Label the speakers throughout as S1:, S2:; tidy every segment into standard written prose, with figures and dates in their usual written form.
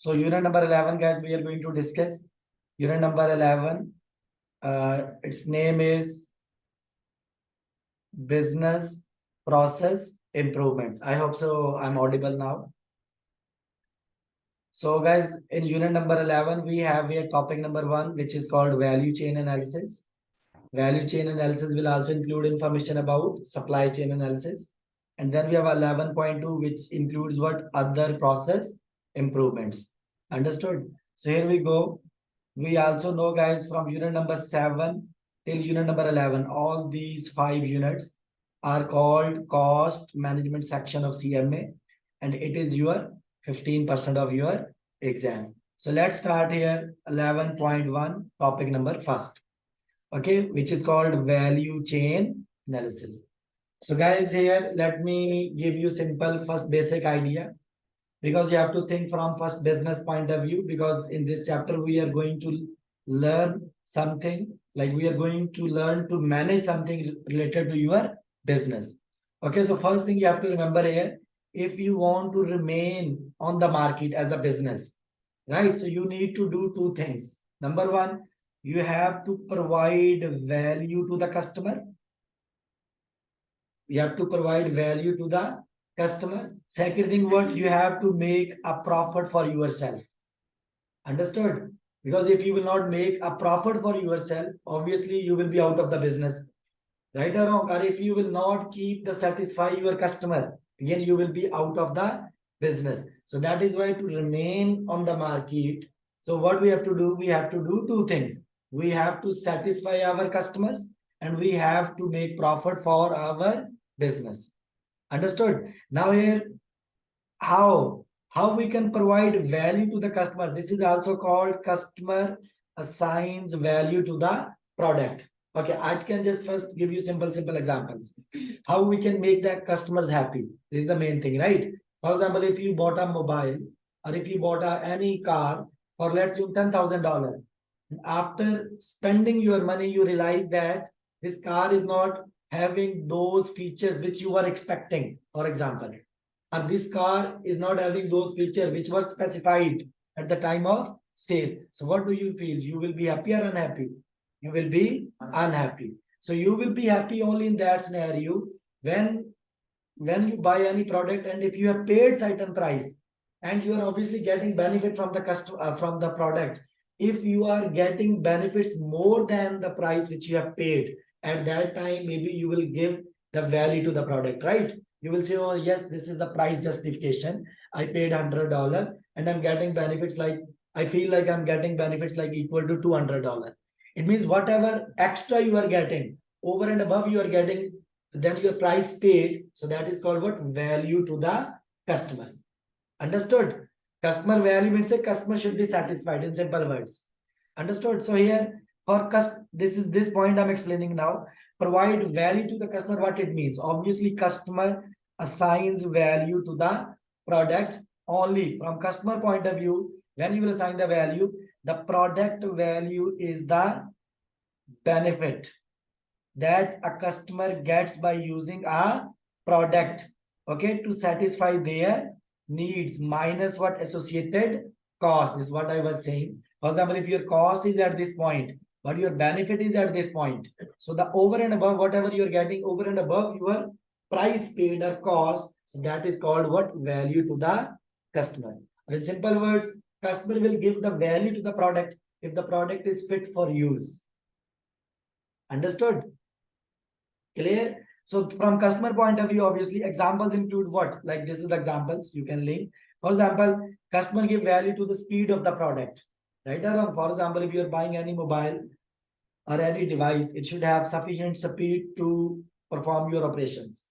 S1: So unit number 11, guys, we are going to discuss unit number 11. Its name is business process improvements. I hope so I'm audible now. So guys, in unit number 11, we have here topic number 1, which is called value chain analysis. Value chain analysis will also include information about supply chain analysis. And then we have 11.2, which includes what? Other process improvements. Understood? So here we go. We also know, guys, from unit number 7 till unit number 11, all these 5 units are called cost management section of CMA, and it is your 15% of your exam. So let's start here. 11.1, topic number first. Okay, which is called value chain analysis. So guys, here let me give you simple first basic idea, because you have to think from first business point of view, because in this chapter we are going to learn something, like we are going to learn to manage something related to your business. Okay, so first thing you have to remember here, if you want to remain on the market as a business, right, so you need to do 2 things. Number 1, you have to provide value to the customer. You have to provide value to the customer. Second thing, what? You have to make a profit for yourself. Understood? Because if you will not make a profit for yourself, obviously you will be out of the business. Right or wrong? Or if you will not keep the satisfy your customer, again you will be out of the business. So that is why to remain on the market, so what we have to do? We have to do 2 things. We have to satisfy our customers, and we have to make profit for our business. Understood? Now here, how we can provide value to the customer? This is also called customer assigns value to the product. Okay, I can just first give you simple examples. How we can make the customers happy. This is the main thing, right? For example, if you bought a mobile, or if you bought any car for, let's say, $10,000, after spending your money, you realize that this car is not having those features which you were expecting, for example, or this car is not having those features which were specified at the time of sale. So what do you feel? You will be happy or unhappy? You will be unhappy. So you will be happy only in that scenario when you buy any product, and if you have paid certain price, and you are obviously getting benefit from the customer, from the product. If you are getting benefits more than the price which you have paid, at that time maybe you will give the value to the product, right? You will say, oh yes, this is the price justification. I paid $100 and I'm getting benefits, like I feel like I'm getting benefits like equal to $200. It means whatever extra you are getting, over and above you are getting, then your price paid. So that is called what? Value to the customer. Understood? Customer value means a customer should be satisfied, in simple words. Understood? So here for this point I'm explaining now. Provide value to the customer, what it means. Obviously, customer assigns value to the product only from customer point of view. When you will assign the value, the product value is the benefit that a customer gets by using a product, okay, to satisfy their needs, minus what? Associated cost. Is what I was saying. For example, if your cost is at this point, but your benefit is at this point, so the over and above, whatever you're getting over and above your price paid or cost, so that is called what? Value to the customer. Or in simple words, customer will give the value to the product if the product is fit for use. Understood? Clear? So from customer point of view, obviously examples include what? Like this is the examples you can link. For example, customer give value to the speed of the product, right or wrong? For example, if you're buying any mobile or any device, it should have sufficient speed to perform your operations.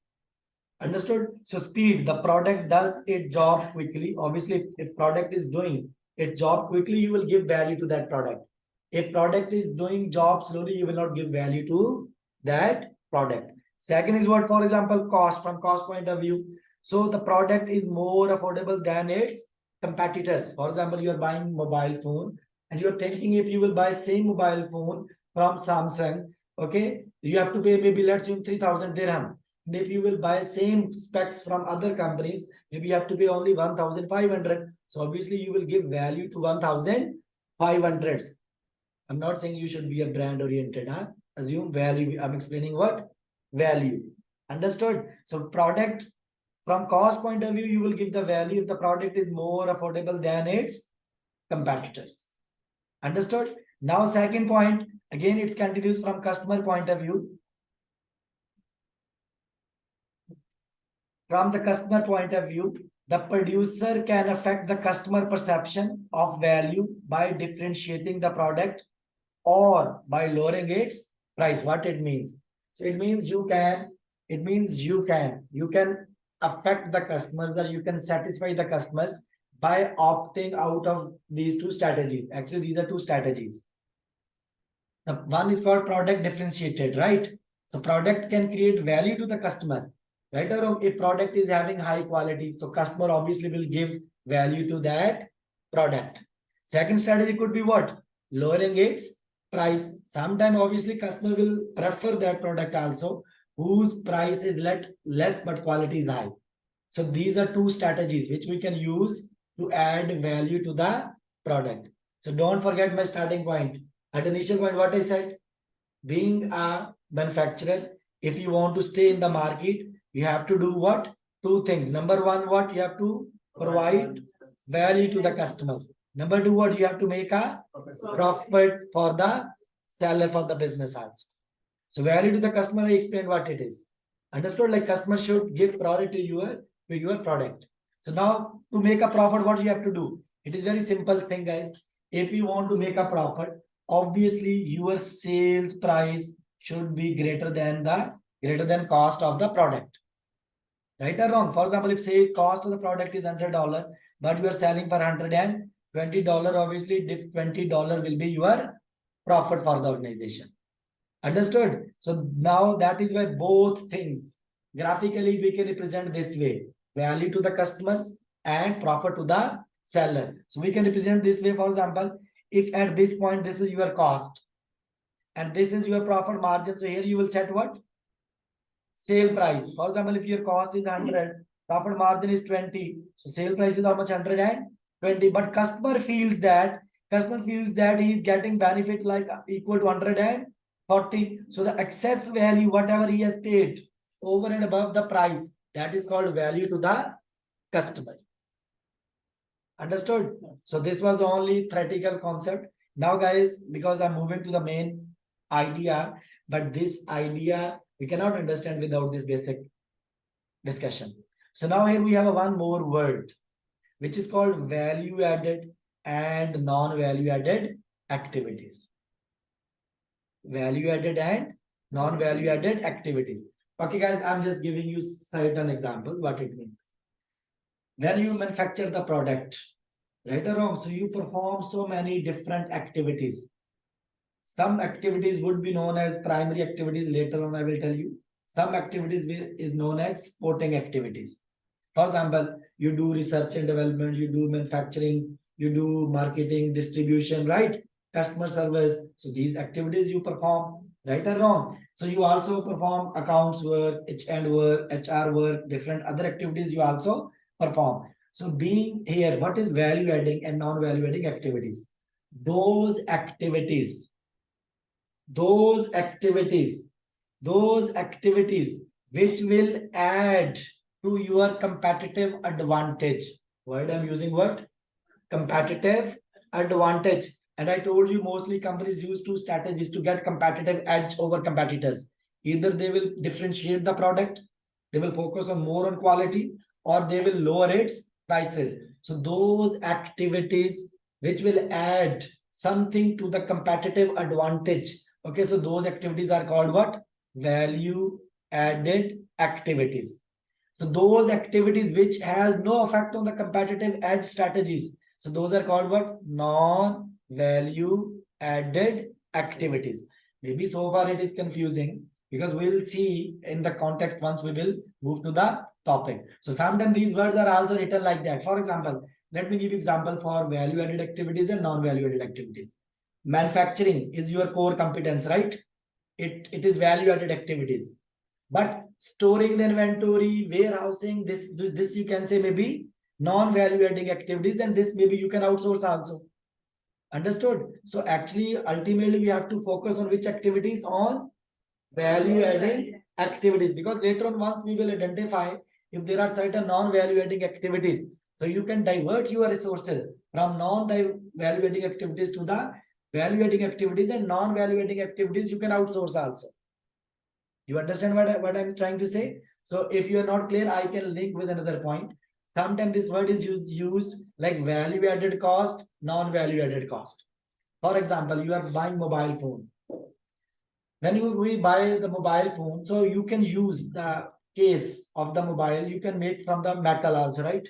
S1: Understood? So speed, the product does its job quickly. Obviously, if product is doing its job quickly, you will give value to that product. If product is doing job slowly, you will not give value to that product. Second is what? For example, cost, from cost point of view. So the product is more affordable than its competitors. For example, you are buying mobile phone and you're thinking if you will buy same mobile phone from Samsung, okay, you have to pay maybe, let's say, 3,000 dirham. And if you will buy same specs from other companies, maybe you have to pay only 1,500. So obviously you will give value to 1,500. I'm not saying you should be a brand oriented. Huh? Assume value. I'm explaining what? Value. Understood? So product, from cost point of view, you will give the value if the product is more affordable than its competitors. Understood? Now second point, again it continues from customer point of view. From the customer point of view, the producer can affect the customer perception of value by differentiating the product or by lowering its price. What it means? So it means you can affect the customers, or you can satisfy the customers by opting out of these two strategies. Actually, these are two strategies. The one is called product differentiated, right? So product can create value to the customer, right? Or if product is having high quality, so customer obviously will give value to that product. Second strategy could be what? Lowering its price. Sometimes obviously customer will prefer that product also, whose price is less but quality is high. So these are two strategies which we can use to add value to the product. So don't forget my starting point. At initial point, what I said, being a manufacturer, if you want to stay in the market, you have to do what? Two things. Number one, what? You have to provide value to the customers. Number two, what? You have to make a profit for the seller, for the business also. So value to the customer, I explained what it is. Understood? Like customer should give priority to your product. So now to make a profit, what you have to do? It is very simple thing, guys. If you want to make a profit, obviously your sales price should be greater than cost of the product. Right or wrong? For example, if say cost of the product is $100, but you are selling for $120, obviously $20 will be your profit for the organization. Understood? So now that is why both things graphically we can represent this way: value to the customers and profit to the seller. So we can represent this way. For example, if at this point this is your cost and this is your profit margin, so here you will set what? Sale price. For example, if your cost is 100, profit margin is 20, so sale price is how much? 120. But customer feels that he is getting benefit like equal to 140. So the excess value, whatever he has paid over and above the price, that is called value to the customer. Understood? So this was only theoretical concept. Now guys, because I'm moving to the main idea, but this idea we cannot understand without this basic discussion. So now here we have one more word, which is called value added and non-value added activities. Value added and non-value added activities. Okay guys, I'm just giving you certain examples what it means. When you manufacture the product, right or wrong, so you perform so many different activities. Some activities would be known as primary activities. Later on, I will tell you. Some activities is known as supporting activities. For example, you do research and development, you do manufacturing, you do marketing, distribution, right? Customer service. So these activities you perform, right or wrong. So you also perform accounts work, HR work, different other activities you also perform. So being here, what is value adding and non-value adding activities? Those activities which will add to your competitive advantage. Word I'm using what? Competitive advantage. And I told you mostly companies use two strategies to get competitive edge over competitors. Either they will differentiate the product, they will focus on more on quality, or they will lower its prices. So those activities which will add something to the competitive advantage. Okay, so those activities are called what? Value added activities. So those activities which has no effect on the competitive edge strategies. So those are called what? Non-value added activities. Maybe so far it is confusing because we will see in the context once we will move to the topic. So sometimes these words are also written like that. For example, let me give you example for value added activities and non-value added activities. Manufacturing is your core competence, right? It is value added activities. But storing the inventory, warehousing, this you can say maybe non-value adding activities, and this maybe you can outsource also. Understood? So actually, ultimately, we have to focus on which activities? On value adding activities, because later on, once we will identify if there are certain non-value adding activities, so you can divert your resources from non-value adding activities to the value adding activities, and non-value adding activities you can outsource also. You understand what I'm trying to say? So if you are not clear, I can link with another point. Sometimes this word is used like value added cost, non-value added cost. For example, you are buying mobile phone. When we buy the mobile phone, so you can use the case of the mobile, you can make from the metal also, right?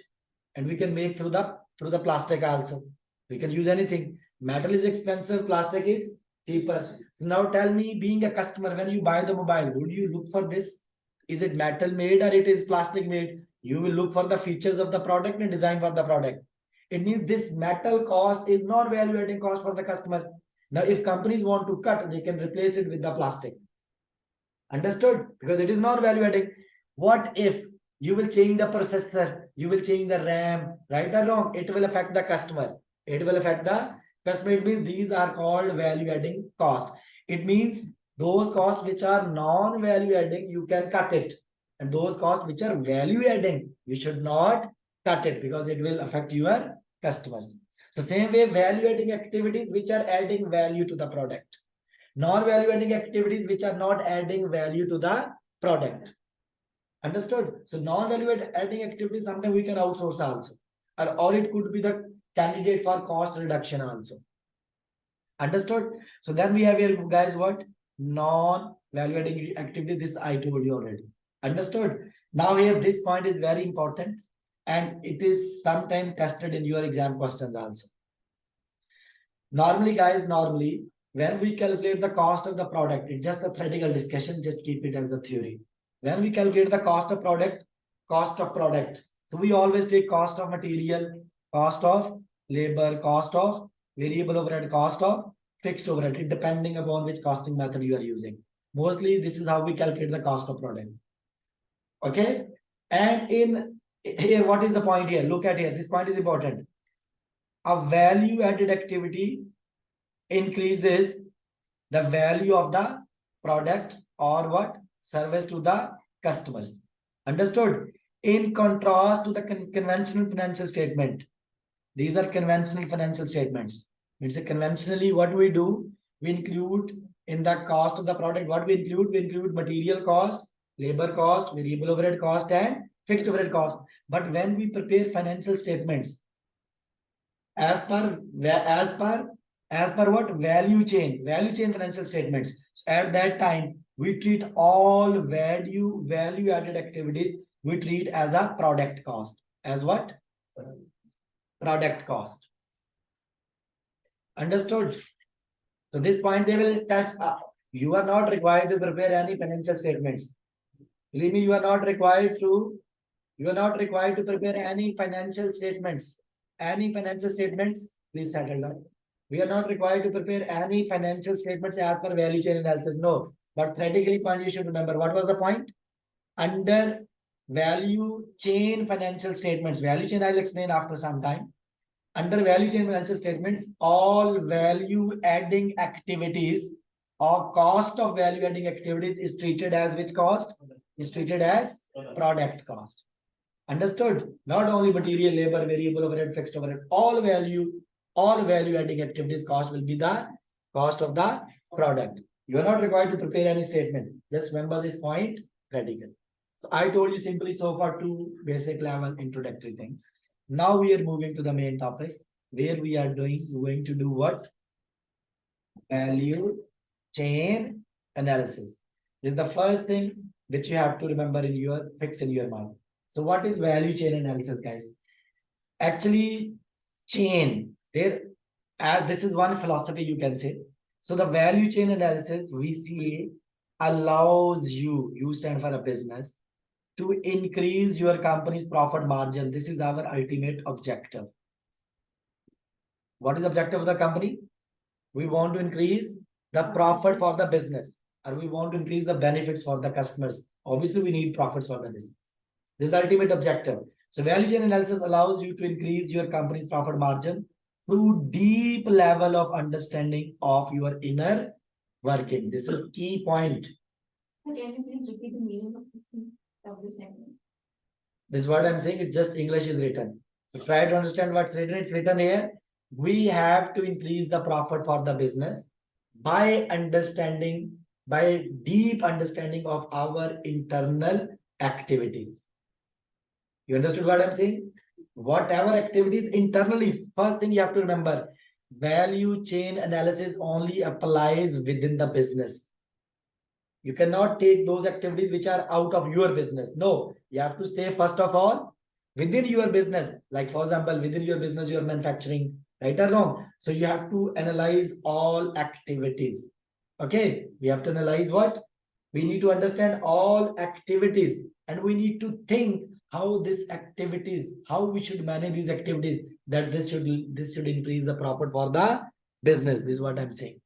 S1: And we can make through the plastic also. We can use anything. Metal is expensive, plastic is cheaper. So now tell me, being a customer, when you buy the mobile, would you look for this? Is it metal made or it is plastic made? You will look for the features of the product and design for the product. It means this metal cost is not value adding cost for the customer. Now, if companies want to cut, they can replace it with the plastic. Understood? Because it is not value adding. What if you will change the processor, you will change the RAM, right or wrong? It will affect the customer. It will affect the customer. It means these are called value adding cost. It means those costs which are non-value adding, you can cut it. And those costs which are value adding, you should not cut it because it will affect your customers. So same way, value adding activities which are adding value to the product. Non-value adding activities which are not adding value to the product. Understood? So non-value adding activities sometimes we can outsource also. Or it could be the candidate for cost reduction also. Understood? So then we have here, guys, what? Non-value adding activity. This I told you already. Understood? Now here, this point is very important. And it is sometimes tested in your exam questions also. Normally, guys, when we calculate the cost of the product, it's just a theoretical discussion, just keep it as a theory. When we calculate the cost of product, so we always take cost of material, cost of labor, cost of variable overhead, cost of fixed overhead, depending upon which costing method you are using. Mostly, this is how we calculate the cost of product. Okay? And in here, what is the point here? Look at here. This point is important. A value added activity increases the value of the product or what? Service to the customers. Understood? In contrast to the conventional financial statement. These are conventional financial statements. It's a conventionally what we do, we include in the cost of the product. What we include material cost, labor cost, variable overhead cost, and fixed overhead cost. But when we prepare financial statements, as per what? Value chain financial statements. So at that time, we treat all value added activities, we treat as a product cost. As what? Product cost. Understood? So this point they will test. You are not required to prepare any financial statements. Believe me, you are not required to prepare any financial statements. Please settle down. We are not required to prepare any financial statements as per value chain analysis. No. But theoretically, point you should remember. What was the point? Under value chain financial statements. Value chain I'll explain after some time. Under value chain financial statements, all value adding activities or cost of value adding activities is treated as which cost? Is treated as product cost. Understood? Not only material, labor, variable overhead, fixed overhead, all value adding activities cost will be the cost of the product. You are not required to prepare any statement. Just remember this point, critical. So I told you simply so far two basic level introductory things. Now we are moving to the main topic where we are going to do what? Value chain analysis. This is the first thing which you have to remember fix in your mind. So what is value chain analysis, guys? Actually, chain, this is one philosophy you can say. So the value chain analysis we see allows you stand for a business, to increase your company's profit margin. This is our ultimate objective. What is the objective of the company? We want to increase the profit for the business, or we want to increase the benefits for the customers. Obviously, we need profits for the business. This is the ultimate objective. So value chain analysis allows you to increase your company's profit margin through deep level of understanding of your inner working. This is key point.
S2: Can you please repeat the meaning of this sentence?
S1: This is what I'm saying. It's just English is written. So try to understand what's written. It's written here. We have to increase the profit for the business by understanding, by deep understanding of our internal activities. You understood what I'm saying? Whatever activities internally, first thing you have to remember, value chain analysis only applies within the business. You cannot take those activities which are out of your business. No, you have to stay first of all within your business. Like for example, within your business, you are manufacturing, right or wrong? So you have to analyze all activities. Okay, we have to analyze what? We need to understand all activities and we need to think how this activities, how we should manage these activities, that this should increase the profit for the business. This is what I'm saying.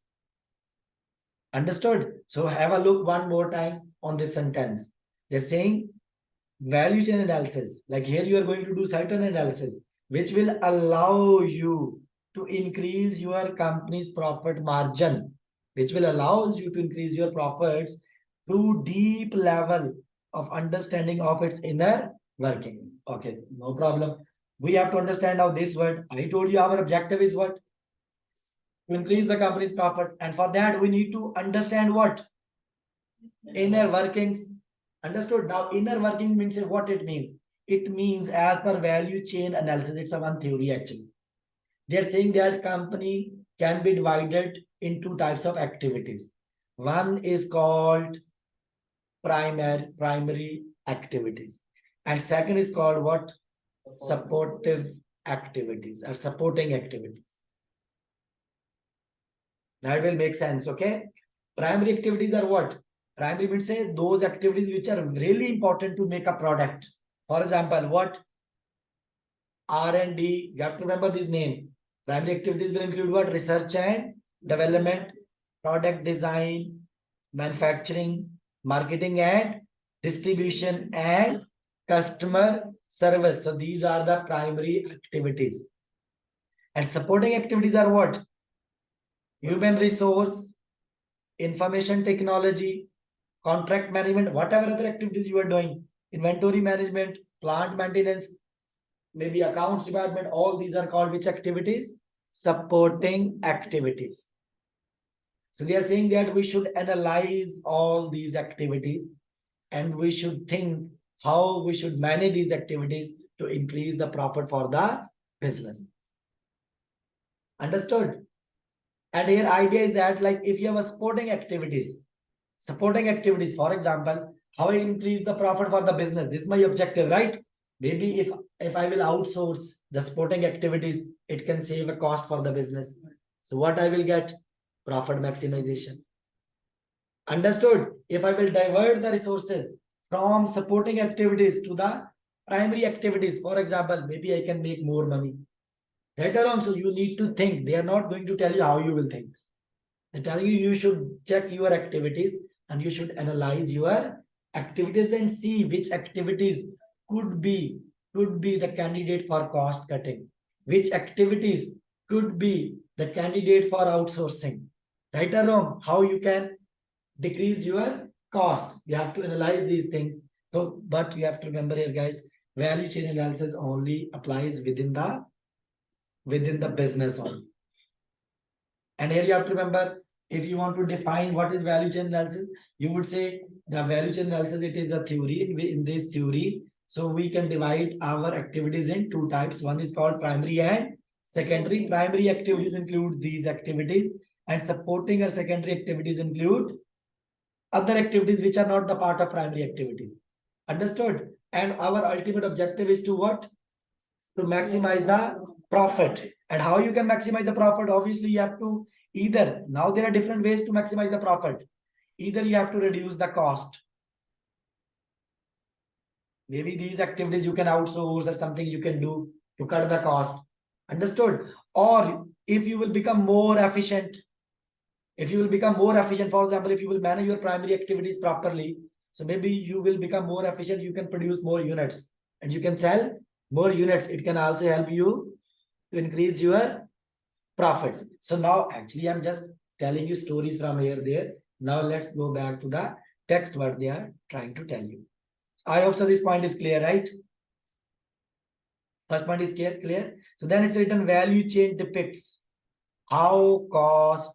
S1: Understood? So have a look one more time on this sentence. They're saying value chain analysis. Like here you are going to do certain analysis, which will allow you to increase your company's profit margin, which will allows you to increase your profits through deep level of understanding of its inner working. Okay, no problem. We have to understand how this word. I told you our objective is what? To increase the company's profit. And for that, we need to understand what? Inner workings. Understood? Now, inner working means what it means. It means as per value chain analysis, it's a one theory actually. They're saying that company can be divided into types of activities. One is called primary activities. And second is called what? Supportive activities or supporting activities. That will make sense, okay? Primary activities are what? Primary means say those activities which are really important to make a product. For example, what? R&D, you have to remember this name. Primary activities will include what? Research and development, product design, manufacturing, marketing and distribution and customer service. So these are the primary activities. And supporting activities are what? Human resource, information technology, contract management, whatever other activities you are doing, inventory management, plant maintenance, maybe accounts department, all these are called which activities? Supporting activities. So they are saying that we should analyze all these activities and we should think how we should manage these activities to increase the profit for the business. Understood? And here idea is that like if you have a supporting activities, for example, how I increase the profit for the business. This is my objective, right? Maybe if I will outsource the supporting activities, it can save a cost for the business. So what I will get? Profit maximization. Understood? If I will divert the resources from supporting activities to the primary activities, for example, maybe I can make more money. Right or wrong? So you need to think. They are not going to tell you how you will think. They tell you you should check your activities and you should analyze your activities and see which activities could be the candidate for cost cutting, which activities could be the candidate for outsourcing. Right or wrong? How you can decrease your cost. You have to analyze these things. So, but you have to remember here, guys, value chain analysis only applies within the business only. And here you have to remember, if you want to define what is value chain analysis, you would say the value chain analysis, it is a theory. In this theory, so we can divide our activities in two types. One is called primary and secondary. Primary activities include these activities and supporting or secondary activities include other activities which are not the part of primary activities. Understood? And our ultimate objective is to what? To maximize the profit. And how you can maximize the profit? Obviously, you have to either, now there are different ways to maximize the profit. Either you have to reduce the cost. Maybe these activities you can outsource or something you can do to cut the cost. Understood? Or if you will become more efficient, for example, if you will manage your primary activities properly, So maybe you will become more efficient. You can produce more units and you can sell more units. It can also help you to increase your profits. So now actually I'm just telling you stories from here, there. Now let's go back to the text what they are trying to tell you. I hope so this point is clear, right? First point is clear. So then it's written value chain depicts how cost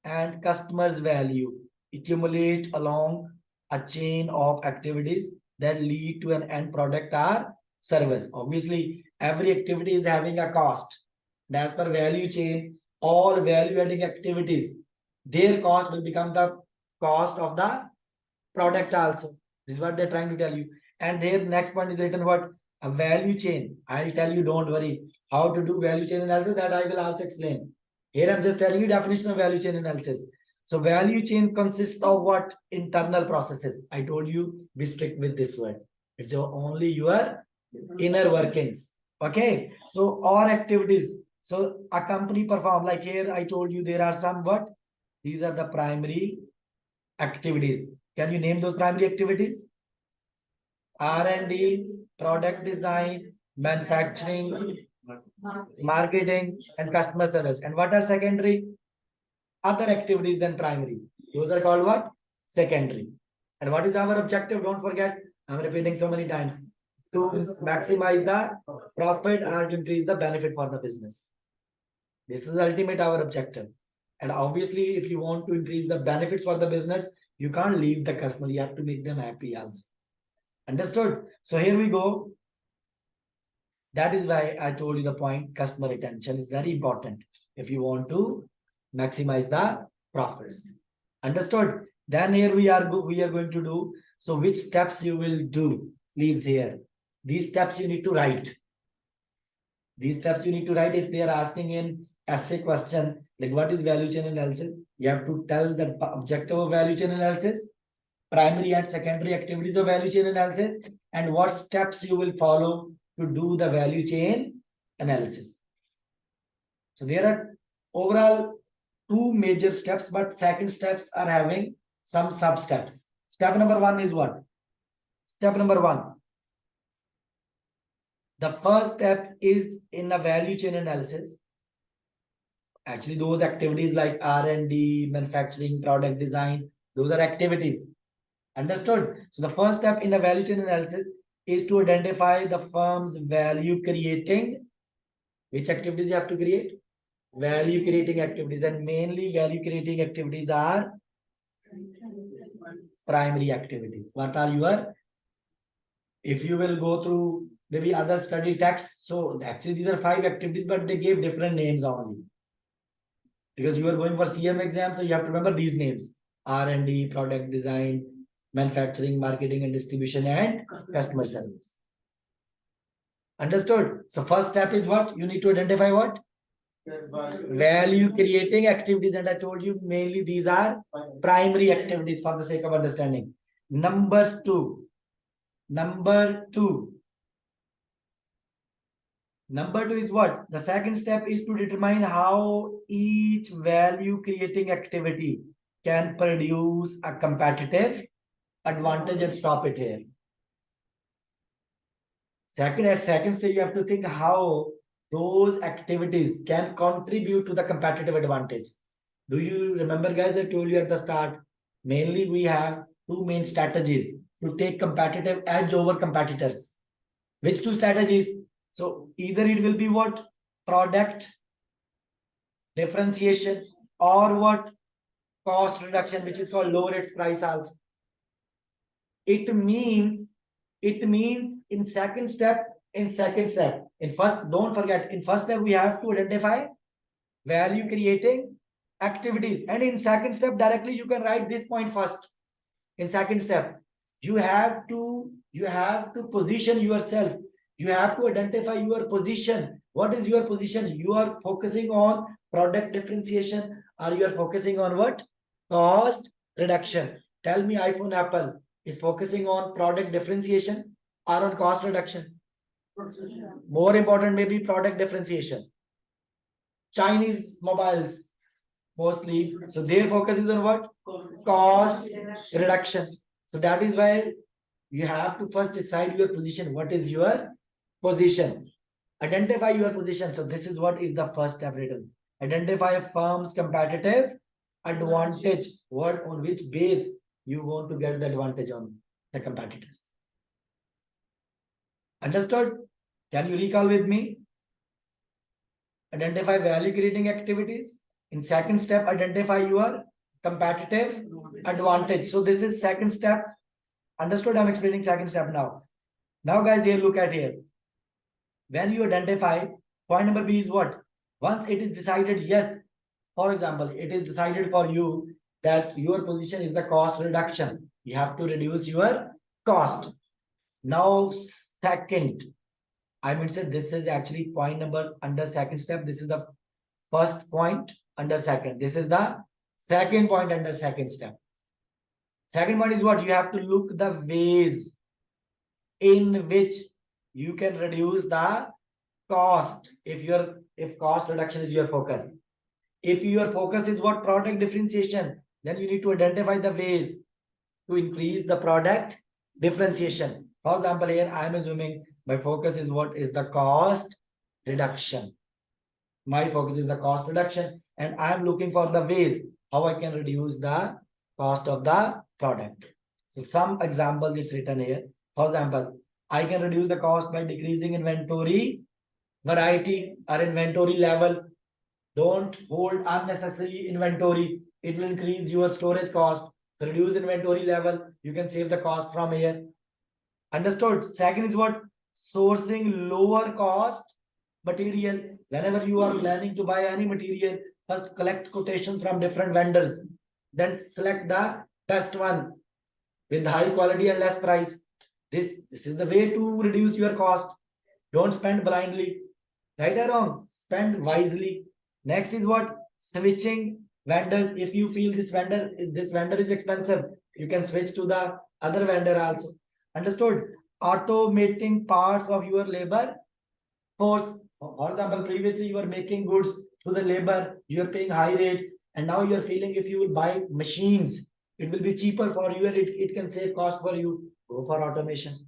S1: and customers value accumulate along a chain of activities that lead to an end product or service. Obviously, every activity is having a cost. And as per value chain, all value adding activities, their cost will become the cost of the product also. This is what they're trying to tell you. And their next point is written what? A value chain. I'll tell you, don't worry. How to do value chain analysis, that I will also explain. Here I'm just telling you definition of value chain analysis. So value chain consists of what? Internal processes. I told you be strict with this word. It's only your inner workings. Okay. So all activities. So a company perform, like here I told you there are some what? These are the primary activities. Can you name those primary activities? R&D, product design, manufacturing, marketing, and customer service. And what are secondary? Other activities than primary. Those are called what? Secondary. And what is our objective? Don't forget, I'm repeating so many times. To maximize the profit and increase the benefit for the business. This is ultimate our objective. And obviously, if you want to increase the benefits for the business, you can't leave the customer. You have to make them happy also. Understood? So here we go. That is why I told you the point, customer retention is very important if you want to maximize the profits. Understood? Then here we are going to do. So which steps you will do? Please here. These steps you need to write. These steps you need to write. If they are asking in essay question, like what is value chain analysis? You have to tell the objective of value chain analysis, primary and secondary activities of value chain analysis, and what steps you will follow to do the value chain analysis. So there are overall two major steps, but second steps are having some sub steps. Step number one is what? Step number one. The first step is in a value chain analysis. Actually, those activities like R&D, manufacturing, product design, those are activities. Understood? So the first step in the value chain analysis is to identify the firm's value creating. Which activities you have to create? Value creating activities, and mainly value creating activities are primary activities. What are your? If you will go through maybe other study texts, so actually these are 5 activities, but they gave different names only. Because you are going for CM exam, so you have to remember these names: R&D, product design, manufacturing, marketing and distribution, and customer service. Understood? So first step is what? You need to identify what? Value creating activities. And I told you mainly these are primary activities for the sake of understanding. Number two is what? The second step is to determine how each value creating activity can produce a competitive advantage, and stop it here. At second stage, you have to think how those activities can contribute to the competitive advantage. Do you remember, guys? I told you at the start, mainly we have 2 main strategies to take competitive edge over competitors. Which 2 strategies? So either it will be what? Product differentiation, or what? Cost reduction, which is called lower its price also. It means in second step, in first, don't forget, in first step we have to identify value creating activities, and in second step directly you can write this point first. In second step, you have to position yourself. You have to identify your position. What is your position? You are focusing on product differentiation, or you are focusing on what? Cost reduction. Tell me, iPhone, Apple is focusing on product differentiation or on cost reduction? More important, maybe product differentiation. Chinese mobiles mostly, so their focus is on what? Cost reduction. So that is why you have to first decide your position. What is your position? Identify your position. So this is what is the first step written. Identify a firm's competitive advantage. What on which base you want to get the advantage on the competitors. Understood? Can you recall with me? Identify value creating activities. In second step, identify your competitive advantage. So this is second step. Understood? I'm explaining second step now. Now guys, here look at here. When you identify, point number B is what? Once it is decided, yes, for example, it is decided for you that your position is the cost reduction. You have to reduce your cost. Now, second, I would say this is actually point number under second step. This is the first point under second. This is the second point under second step. Second point is what? You have to look the ways in which you can reduce the cost if cost reduction is your focus. If your focus is what? Product differentiation, then you need to identify the ways to increase the product differentiation. For example, here I am assuming my focus is what? Is the cost reduction. My focus is the cost reduction, and I am looking for the ways how I can reduce the cost of the product. So some examples it's written here. For example, I can reduce the cost by decreasing inventory variety or inventory level. Don't hold unnecessary inventory. It will increase your storage cost. So reduce inventory level. You can save the cost from here. Understood? Second is what? Sourcing lower cost material. Whenever you are planning to buy any material, first collect quotations from different vendors. Then select the best one with high quality and less price. This is the way to reduce your cost. Don't spend blindly. Right or wrong? Spend wisely. Next is what? Switching vendors. If you feel this vendor is expensive, you can switch to the other vendor also. Understood? Automating parts of your labor force. For example, previously you were making goods to the labor, you are paying high rate, and now you are feeling if you will buy machines, it will be cheaper for you and it can save cost for you. Go for automation.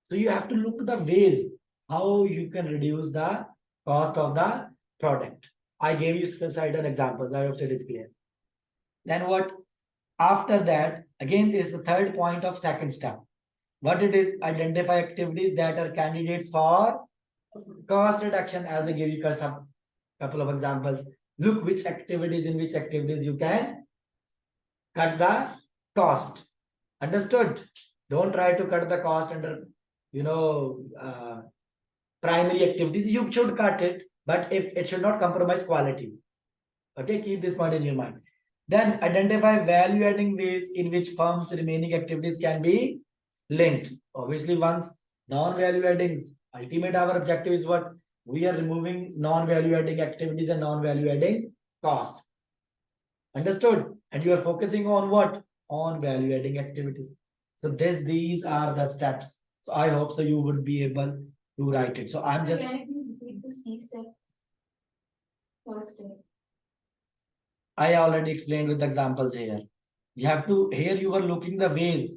S1: So you have to look the ways how you can reduce the cost of the product. I gave you certain examples. I hope it is clear. Then what? After that, again, is the third point of second step. What it is? Identify activities that are candidates for cost reduction. As I gave you some couple of examples. Look which activities you can cut the cost. Understood? Don't try to cut the cost under primary activities. You should cut it, but if it should not compromise quality. Okay, keep this point in your mind. Then identify value adding ways in which firms remaining activities can be linked. Obviously, once non-value adding, ultimate our objective is what? We are removing non-value adding activities and non-value adding cost. Understood? And you are focusing on what? On value adding activities. So these are the steps. So I hope so you would be able to write it. So I'm just.
S2: Can you please repeat the C step? First step.
S1: I already explained with examples here. You have to, here you are looking the ways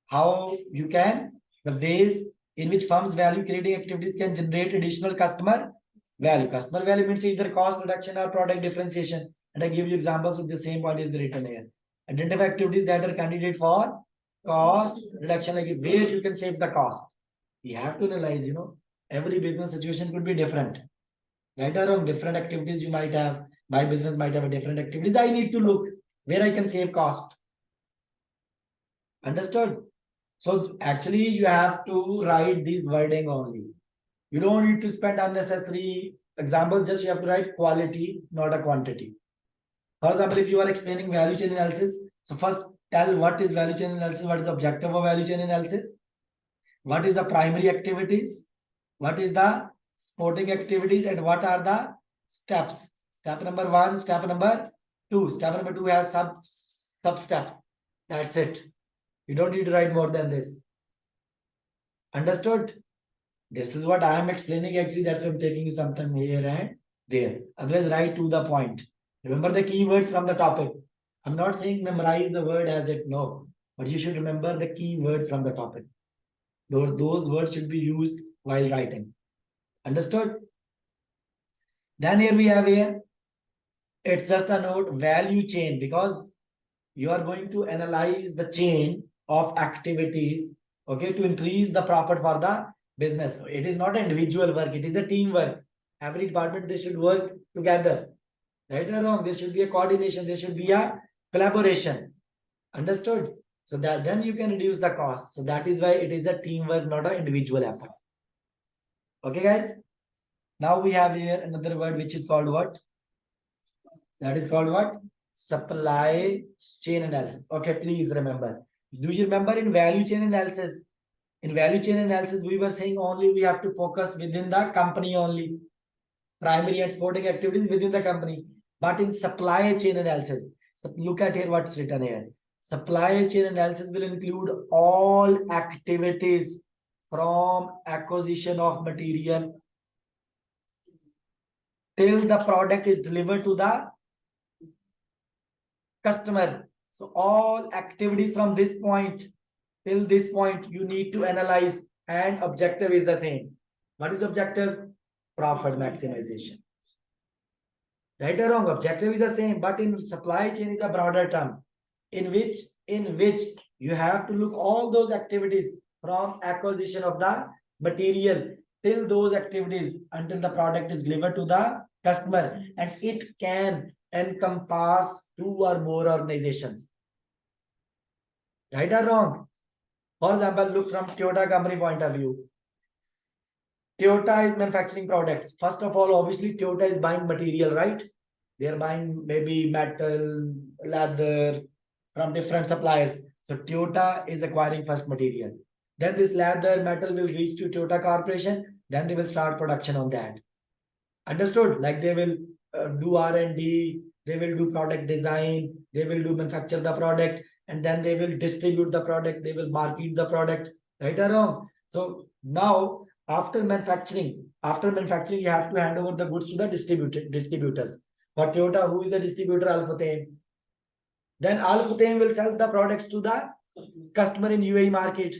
S1: how you can, the ways in which firms value creating activities can generate additional customer value. Customer value means either cost reduction or product differentiation. And I give you examples of the same point is written here. Identify activities that are candidate for cost reduction, like where you can save the cost. You have to realize, every business situation could be different. Right or wrong, different activities you might have. My business might have a different activities. I need to look where I can save cost. Understood? So actually you have to write these wording only. You don't need to spend unnecessary example, just you have to write quality, not a quantity. For example, if you are explaining value chain analysis, so first tell what is value chain analysis, what is the objective of value chain analysis, what is the primary activities, what is the supporting activities, and what are the steps. Step number 1, step number 2. Step number 2 has sub steps. That's it. You don't need to write more than this. Understood? This is what I am explaining. Actually, that's why I'm taking you sometime here and there. Otherwise, write to the point. Remember the keywords from the topic. I'm not saying memorize the word as it. No. but you should remember the key word from the topic. Those words should be used while writing. Understood? Then here we have here, it's just a note, value chain, because you are going to analyze the chain of activities, okay, to increase the profit for the business. It is not individual work, it is a teamwork. Every department, they should work together. Right or wrong? There should be a coordination, there should be a collaboration. Understood? So that then you can reduce the cost. So that is why it is a teamwork, not an individual effort. Okay, guys. Now we have here another word which is called what? That is called what? Supply chain analysis. Okay, please remember. Do you remember in value chain analysis? In value chain analysis, we were saying only we have to focus within the company only. Primary and supporting activities within the company. But in supply chain analysis, so look at here what's written here. Supply chain analysis will include all activities from acquisition of material till the product is delivered to the customer. So all activities from this point till this point you need to analyze, and objective is the same. What is the objective? Profit maximization. Right or wrong? Objective is the same, but in supply chain is a broader term in which you have to look all those activities from acquisition of the material till those activities until the product is delivered to the customer, and it can encompass 2 or more organizations. Right or wrong? For example, look from Toyota company point of view. Toyota is manufacturing products. First of all, obviously, Toyota is buying material, right? They are buying maybe metal, leather from different suppliers. So Toyota is acquiring first material. Then this leather metal will reach to Toyota Corporation. Then they will start production on that. Understood? Like they will do R&D, they will do product design, they will do manufacture the product, and then they will distribute the product, they will market the product. Right or wrong? So now after manufacturing, you have to hand over the goods to the distributors. For Toyota, who is the distributor? Al-Futtaim. Then Al-Futtaim will sell the products to the customer in UAE market.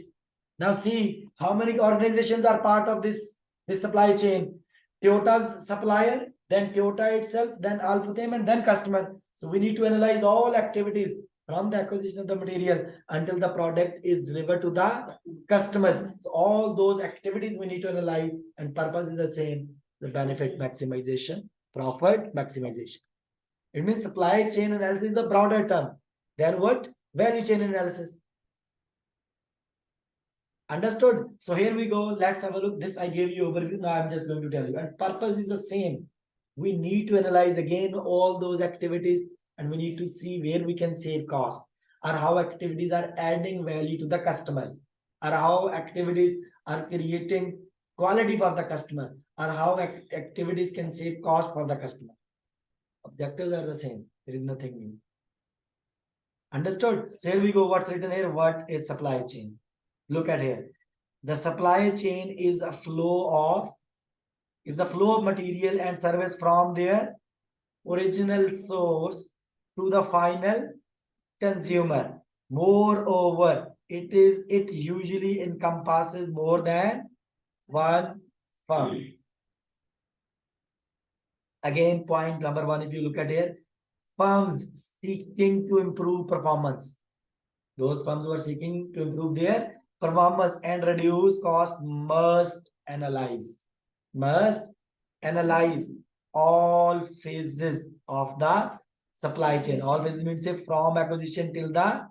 S1: Now see how many organizations are part of this supply chain. Toyota's supplier, then Toyota itself, then Al-Futtaim, and then customer. So we need to analyze all activities from the acquisition of the material until the product is delivered to the customers. So all those activities we need to analyze, and purpose is the same: the benefit maximization, profit maximization. It means supply chain analysis is a broader term. Then what? Value chain analysis. Understood? So here we go. Let's have a look. This I gave you overview. Now I'm just going to tell you. And purpose is the same. We need to analyze again all those activities, and we need to see where we can save cost, or how activities are adding value to the customers, or how activities are creating quality for the customer, or how activities can save cost for the customer. Objectives are the same. There is nothing new. Understood? So here we go. What's written here? What is supply chain? Look at here. The supply chain is the flow of material and service from their original source to the final consumer. Moreover, it usually encompasses more than one firm. Again, point number 1, if you look at here, firms seeking to improve performance. Those firms who are seeking to improve their performance and reduce cost must analyze all phases of the supply chain. All phases means from acquisition till the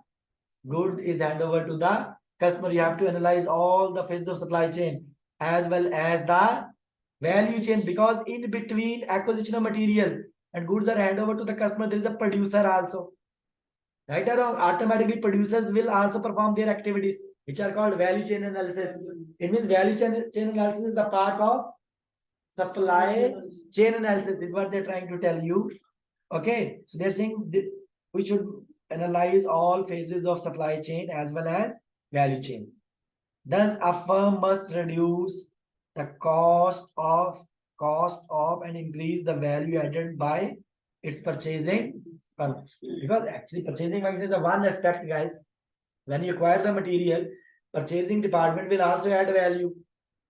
S1: good is handed over to the customer. You have to analyze all the phases of supply chain as well as the value chain, because in between acquisition of material and goods are handed over to the customer, there is a producer also. Right or wrong? Automatically producers will also perform their activities, which are called value chain analysis. It means value chain analysis is the part of supply chain analysis. This is what they're trying to tell you. Okay, so they're saying we should analyze all phases of supply chain as well as value chain. Thus, a firm must reduce the cost of and increase the value added by its purchasing. Because actually purchasing is the one aspect, guys. When you acquire the material, purchasing department will also add value.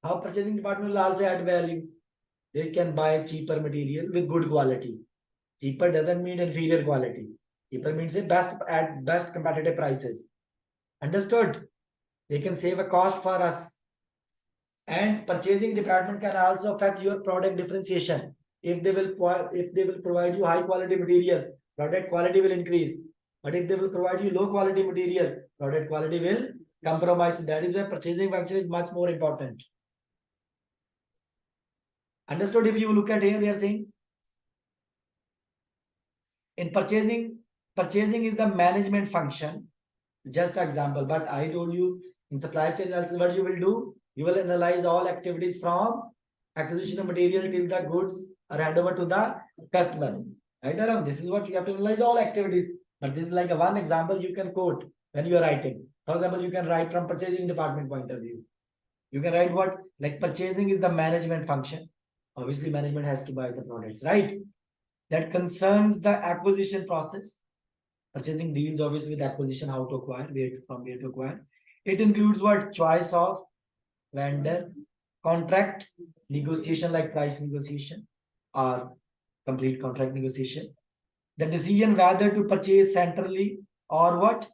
S1: How purchasing department will also add value? They can buy cheaper material with good quality. Cheaper doesn't mean inferior quality. Cheaper means a best at best competitive prices. Understood? They can save a cost for us. And purchasing department can also affect your product differentiation. If they will provide you high quality material, product quality will increase. But if they will provide you low quality material, product quality will compromise. That is why purchasing function is much more important. Understood? If you look at here, we are saying in purchasing is the management function. Just example, but I told you in supply chain analysis, what you will do, you will analyze all activities from acquisition of material till the goods are handed over to the customer. Right around, this is what you have to analyze all activities. But this is like a one example you can quote when you are writing. For example, you can write from purchasing department point of view. You can write what, like purchasing is the management function. Obviously, management has to buy the products, right? That concerns the acquisition process. Purchasing deals obviously with acquisition, how to acquire, where to acquire. It includes what? Choice of vendor, contract, negotiation like price negotiation or complete contract negotiation. The decision whether to purchase centrally or what?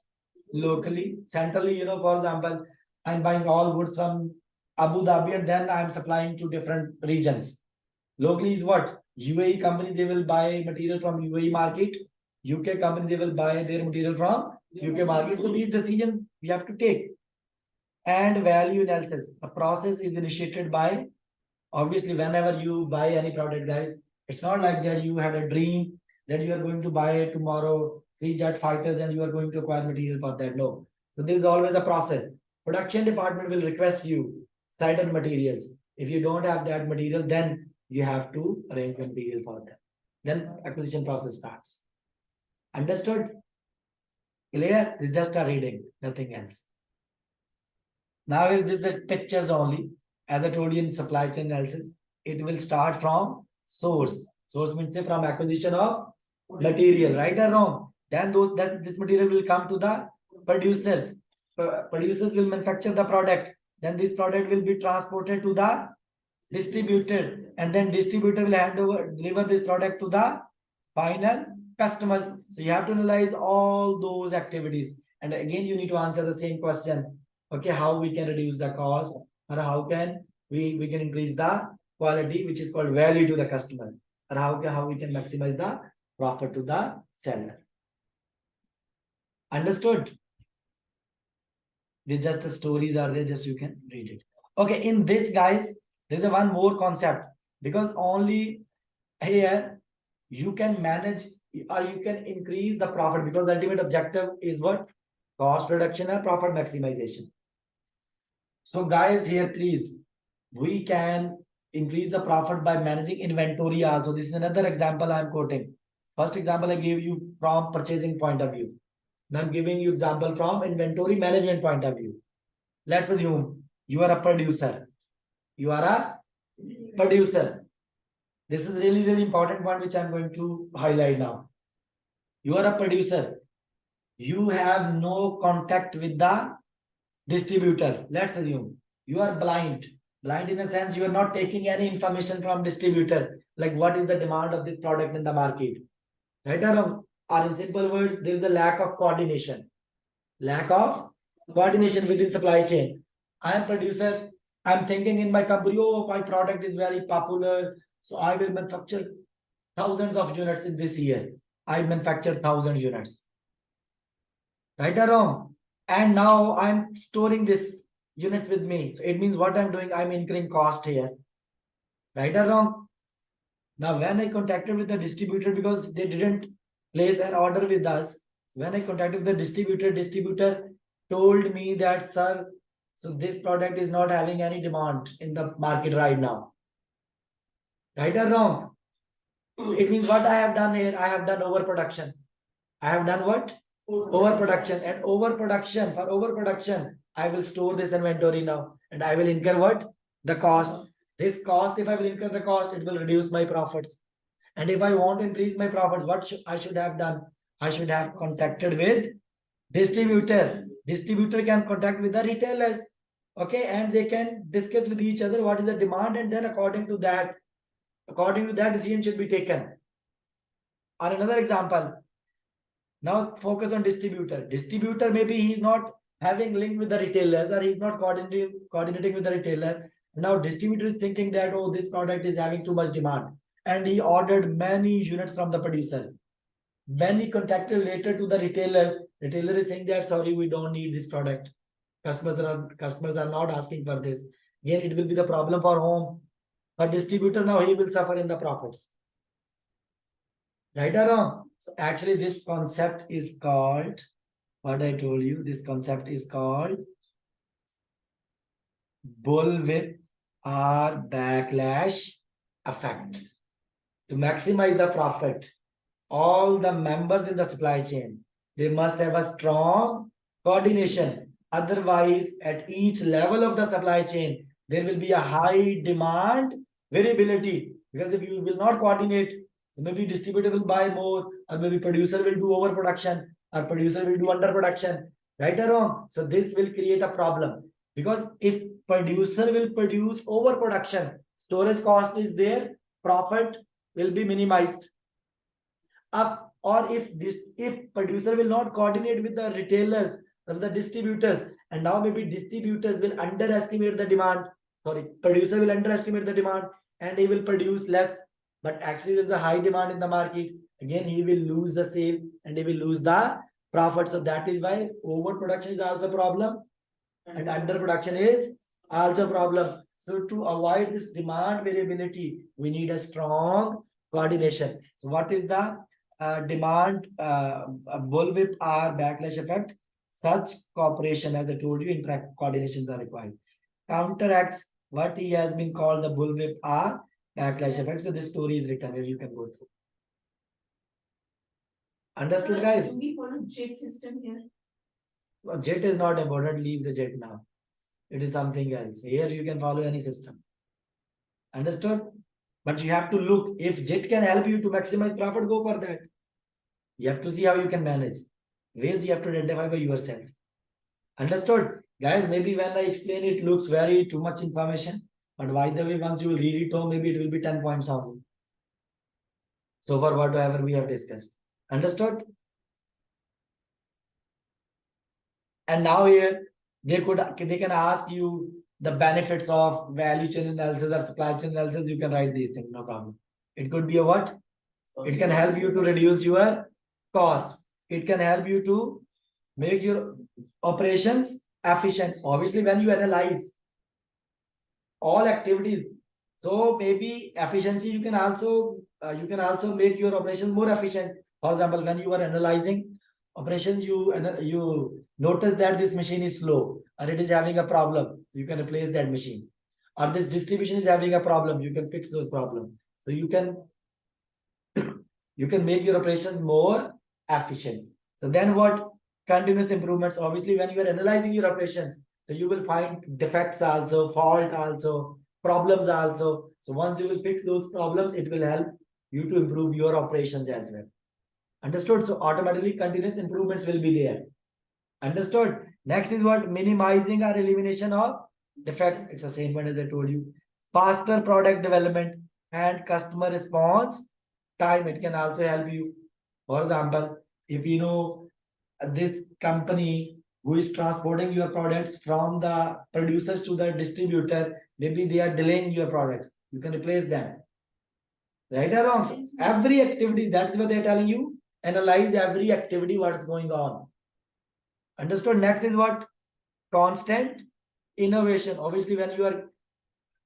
S1: Locally. Centrally, for example, I'm buying all goods from Abu Dhabi and then I'm supplying to different regions. Locally is what? UAE company, they will buy material from UAE market. UK company, they will buy their material from UK market. So these decisions we have to take. And value analysis. The process is initiated by, obviously, whenever you buy any product, guys, it's not like that you had a dream that you are going to buy tomorrow 3 jet fighters and you are going to acquire material for that. No. So there is always a process. Production department will request you certain materials. If you don't have that material, then you have to arrange the material for them. Then acquisition process starts. Understood? Clear? It's just a reading, nothing else. Now is this the pictures only? As I told you in supply chain analysis, it will start from source. Source means say from acquisition of material, right or wrong? Then this material will come to the producers. Producers will manufacture the product. Then this product will be transported to the distributor, and then distributor will deliver this product to the final customers. So you have to analyze all those activities. And again, you need to answer the same question. Okay, how we can reduce the cost, or how can we can increase the quality, which is called value to the customer, or how we can maximize the profit to the seller. Understood? These just the stories are there, just you can read it. Okay, in this, guys, there's a one more concept, because only here you can manage or you can increase the profit, because the ultimate objective is what? Cost reduction and profit maximization. So guys, here please, we can increase the profit by managing inventory also. This is another example I'm quoting. First example I gave you from purchasing point of view. Now I'm giving you example from inventory management point of view. Let's assume you are a producer. You are a producer. This is really, really important one which I'm going to highlight now. You are a producer. You have no contact with the distributor. Let's assume you are blind. Blind in a sense, you are not taking any information from distributor, like what is the demand of this product in the market. Right or wrong? Or in simple words, there is the lack of coordination. Lack of coordination within supply chain. I am producer. I'm thinking in my company, oh, my product is very popular, so I will manufacture thousands of units in this year. I manufacture 1,000 units. Right or wrong? And now I'm storing this units with me. So it means what I'm doing, I'm incurring cost here. Right or wrong? Now, when I contacted with the distributor, because they didn't place an order with us, when I contacted the distributor told me that, sir, so this product is not having any demand in the market right now. Right or wrong? So it means what I have done here, I have done overproduction. I have done what? Overproduction. And overproduction, for overproduction, I will store this inventory now and I will incur what? The cost. This cost, if I will incur the cost, it will reduce my profits. And if I want to increase my profits, what I should have done? I should have contacted with distributor. distributor can contact with the retailers. Okay, and they can discuss with each other what is the demand, and then according to that decision should be taken. Or another example, now focus on distributor. Distributor, maybe he's not having link with the retailers, or he's not coordinating with the retailer. Now distributor is thinking that, oh, this product is having too much demand, and he ordered many units from the producer. When he contacted later to the retailer is saying that, sorry, we don't need this product. Customers are not asking for this. Again, it will be the problem for home. For distributor, now he will suffer in the profits. Right or wrong? So actually this concept is called, what I told you, this concept is called bullwhip or backlash effect. To maximize the profit, all the members in the supply chain, they must have a strong coordination. Otherwise, at each level of the supply chain, there will be a high demand variability. Because if you will not coordinate, maybe distributor will buy more, or maybe producer will do overproduction, or producer will do underproduction. Right or wrong? So this will create a problem. Because if producer will produce overproduction, storage cost is there, profit will be minimized. Or if producer will not coordinate with the retailers or the distributors, and now maybe distributors will underestimate the demand. Sorry, producer will underestimate the demand and he will produce less. But actually, there's a high demand in the market. Again, he will lose the sale and he will lose the profit. So that is why overproduction is also a problem, and underproduction is also a problem. So to avoid this demand variability, we need a strong coordination. So what is the demand bullwhip or backlash effect? Such cooperation, as I told you, in fact, coordinations are required. Counteracts what he has been called the bullwhip or backlash effect. So this story is written here. You can go through. Understood, guys?
S2: Do we follow JET system here?
S1: Well, JET is not important. Leave the JET now. It is something else. Here you can follow any system. Understood? But you have to look. If JET can help you to maximize profit, go for that. You have to see how you can manage. Ways you have to identify by yourself. Understood? Guys, maybe when I explain it looks very too much information. But by the way, once you will read it home, maybe it will be 10 points only. So for whatever we have discussed. Understood? And now here they can ask you the benefits of value chain analysis or supply chain analysis. You can write these things, no problem. It could be a what? It can help you to reduce your cost. It can help you to make your operations efficient. Obviously, when you analyze all activities, so maybe efficiency, you can also make your operations more efficient. For example, when you are analyzing operations, you notice that this machine is slow or it is having a problem, you can replace that machine. Or this distribution is having a problem, you can fix those problems. So you can make your operations more efficient. So then what? Continuous improvements. Obviously, when you are analyzing your operations, so you will find defects also, fault also, problems also. So once you will fix those problems, it will help you to improve your operations as well. Understood? So automatically continuous improvements will be there. Understood? Next is what? Minimizing or elimination of defects. It's the same one as I told you. Faster product development and customer response time. It can also help you. For example, if you know this company who is transporting your products from the producers to the distributor, maybe they are delaying your products. You can replace them. Right or wrong? So every activity, that's what they're telling you. Analyze every activity, what's going on. Understood? Next is what? Constant innovation. Obviously, when you are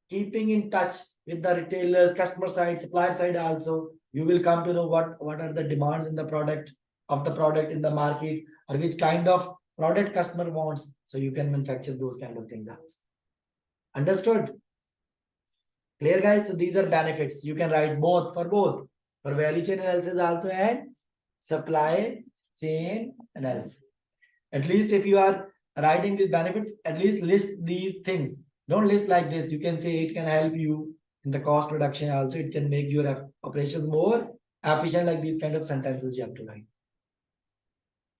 S1: keeping in touch with the retailers, customer side, supplier side also, you will come to know what are the demands in the product in the market, or which kind of product customer wants. So you can manufacture those kind of things also. Understood? Clear, guys? So these are benefits. You can write both for value chain analysis also and supply chain analysis. At least if you are writing these benefits, at least list these things. Don't list like this. You can say it can help you in the cost reduction also. It can make your operations more efficient, like these kind of sentences you have to write.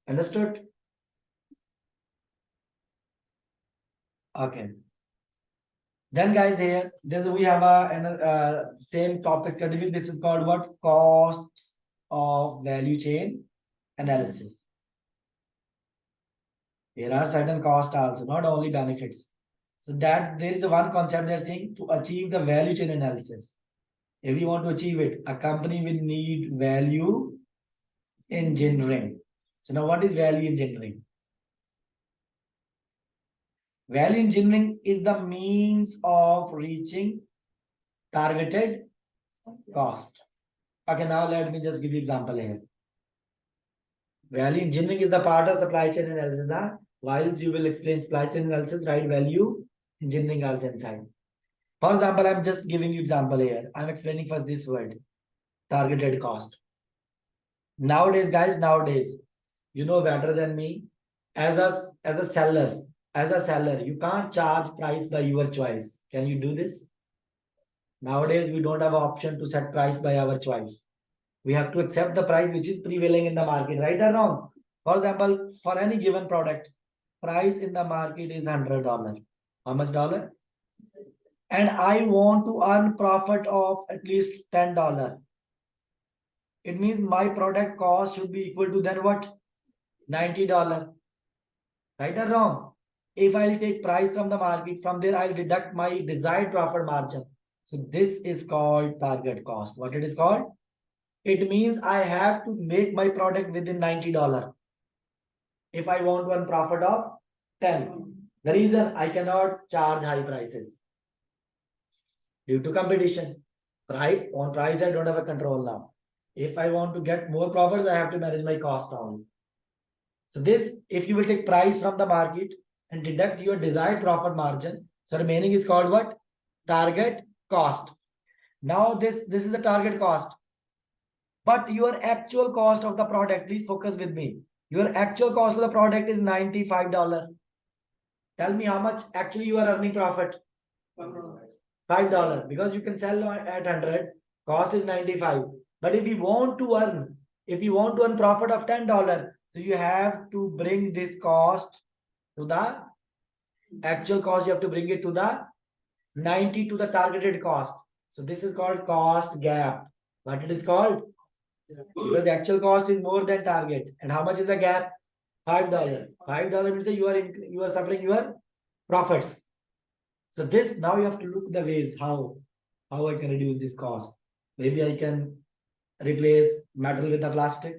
S1: Understood? Okay. Then guys, here this we have a same topic category. This is called what? Costs of value chain analysis. There are certain costs also, not only benefits. So that there is a one concept they're saying to achieve the value chain analysis. If you want to achieve it, a company will need value engineering. So now what is value engineering? Value engineering is the means of reaching targeted cost. Okay, now let me just give you example here. Value engineering is the part of supply chain analysis. Whilst you will explain supply chain analysis, write value engineering also inside. For example, I'm just giving you example here. I'm explaining first this word, targeted cost. Nowadays, guys, you know better than me. As a seller, you can't charge price by your choice. Can you do this? Nowadays, we don't have an option to set price by our choice. We have to accept the price which is prevailing in the market, right or wrong? For example, for any given product, price in the market is $100. How much dollar? And I want to earn profit of at least $10. It means my product cost should be equal to then what? $90. Right or wrong? If I'll take price from the market, from there I'll deduct my desired profit margin. So this is called target cost. What it is called? It means I have to make my product within $90 if I want one profit of 10. The reason I cannot charge high prices due to competition. Right? On price, I don't have a control now. If I want to get more profits, I have to manage my cost only. So this, if you will take price from the market and deduct your desired profit margin, so remaining is called what? Target cost. Now this is the target cost. But your actual cost of the product, please focus with me. Your actual cost of the product is $95. Tell me how much actually you are earning profit. $5 because you can sell at 100, cost is 95. But if you want to earn profit of $10, so you have to bring this cost to the actual cost, you have to bring it to the 90 to the targeted cost. So this is called cost gap. What it is called? Because the actual cost is more than target. And how much is the gap? $5. $5 means that you are suffering your profits. So this now you have to look the ways how I can reduce this cost. Maybe I can replace metal with the plastic.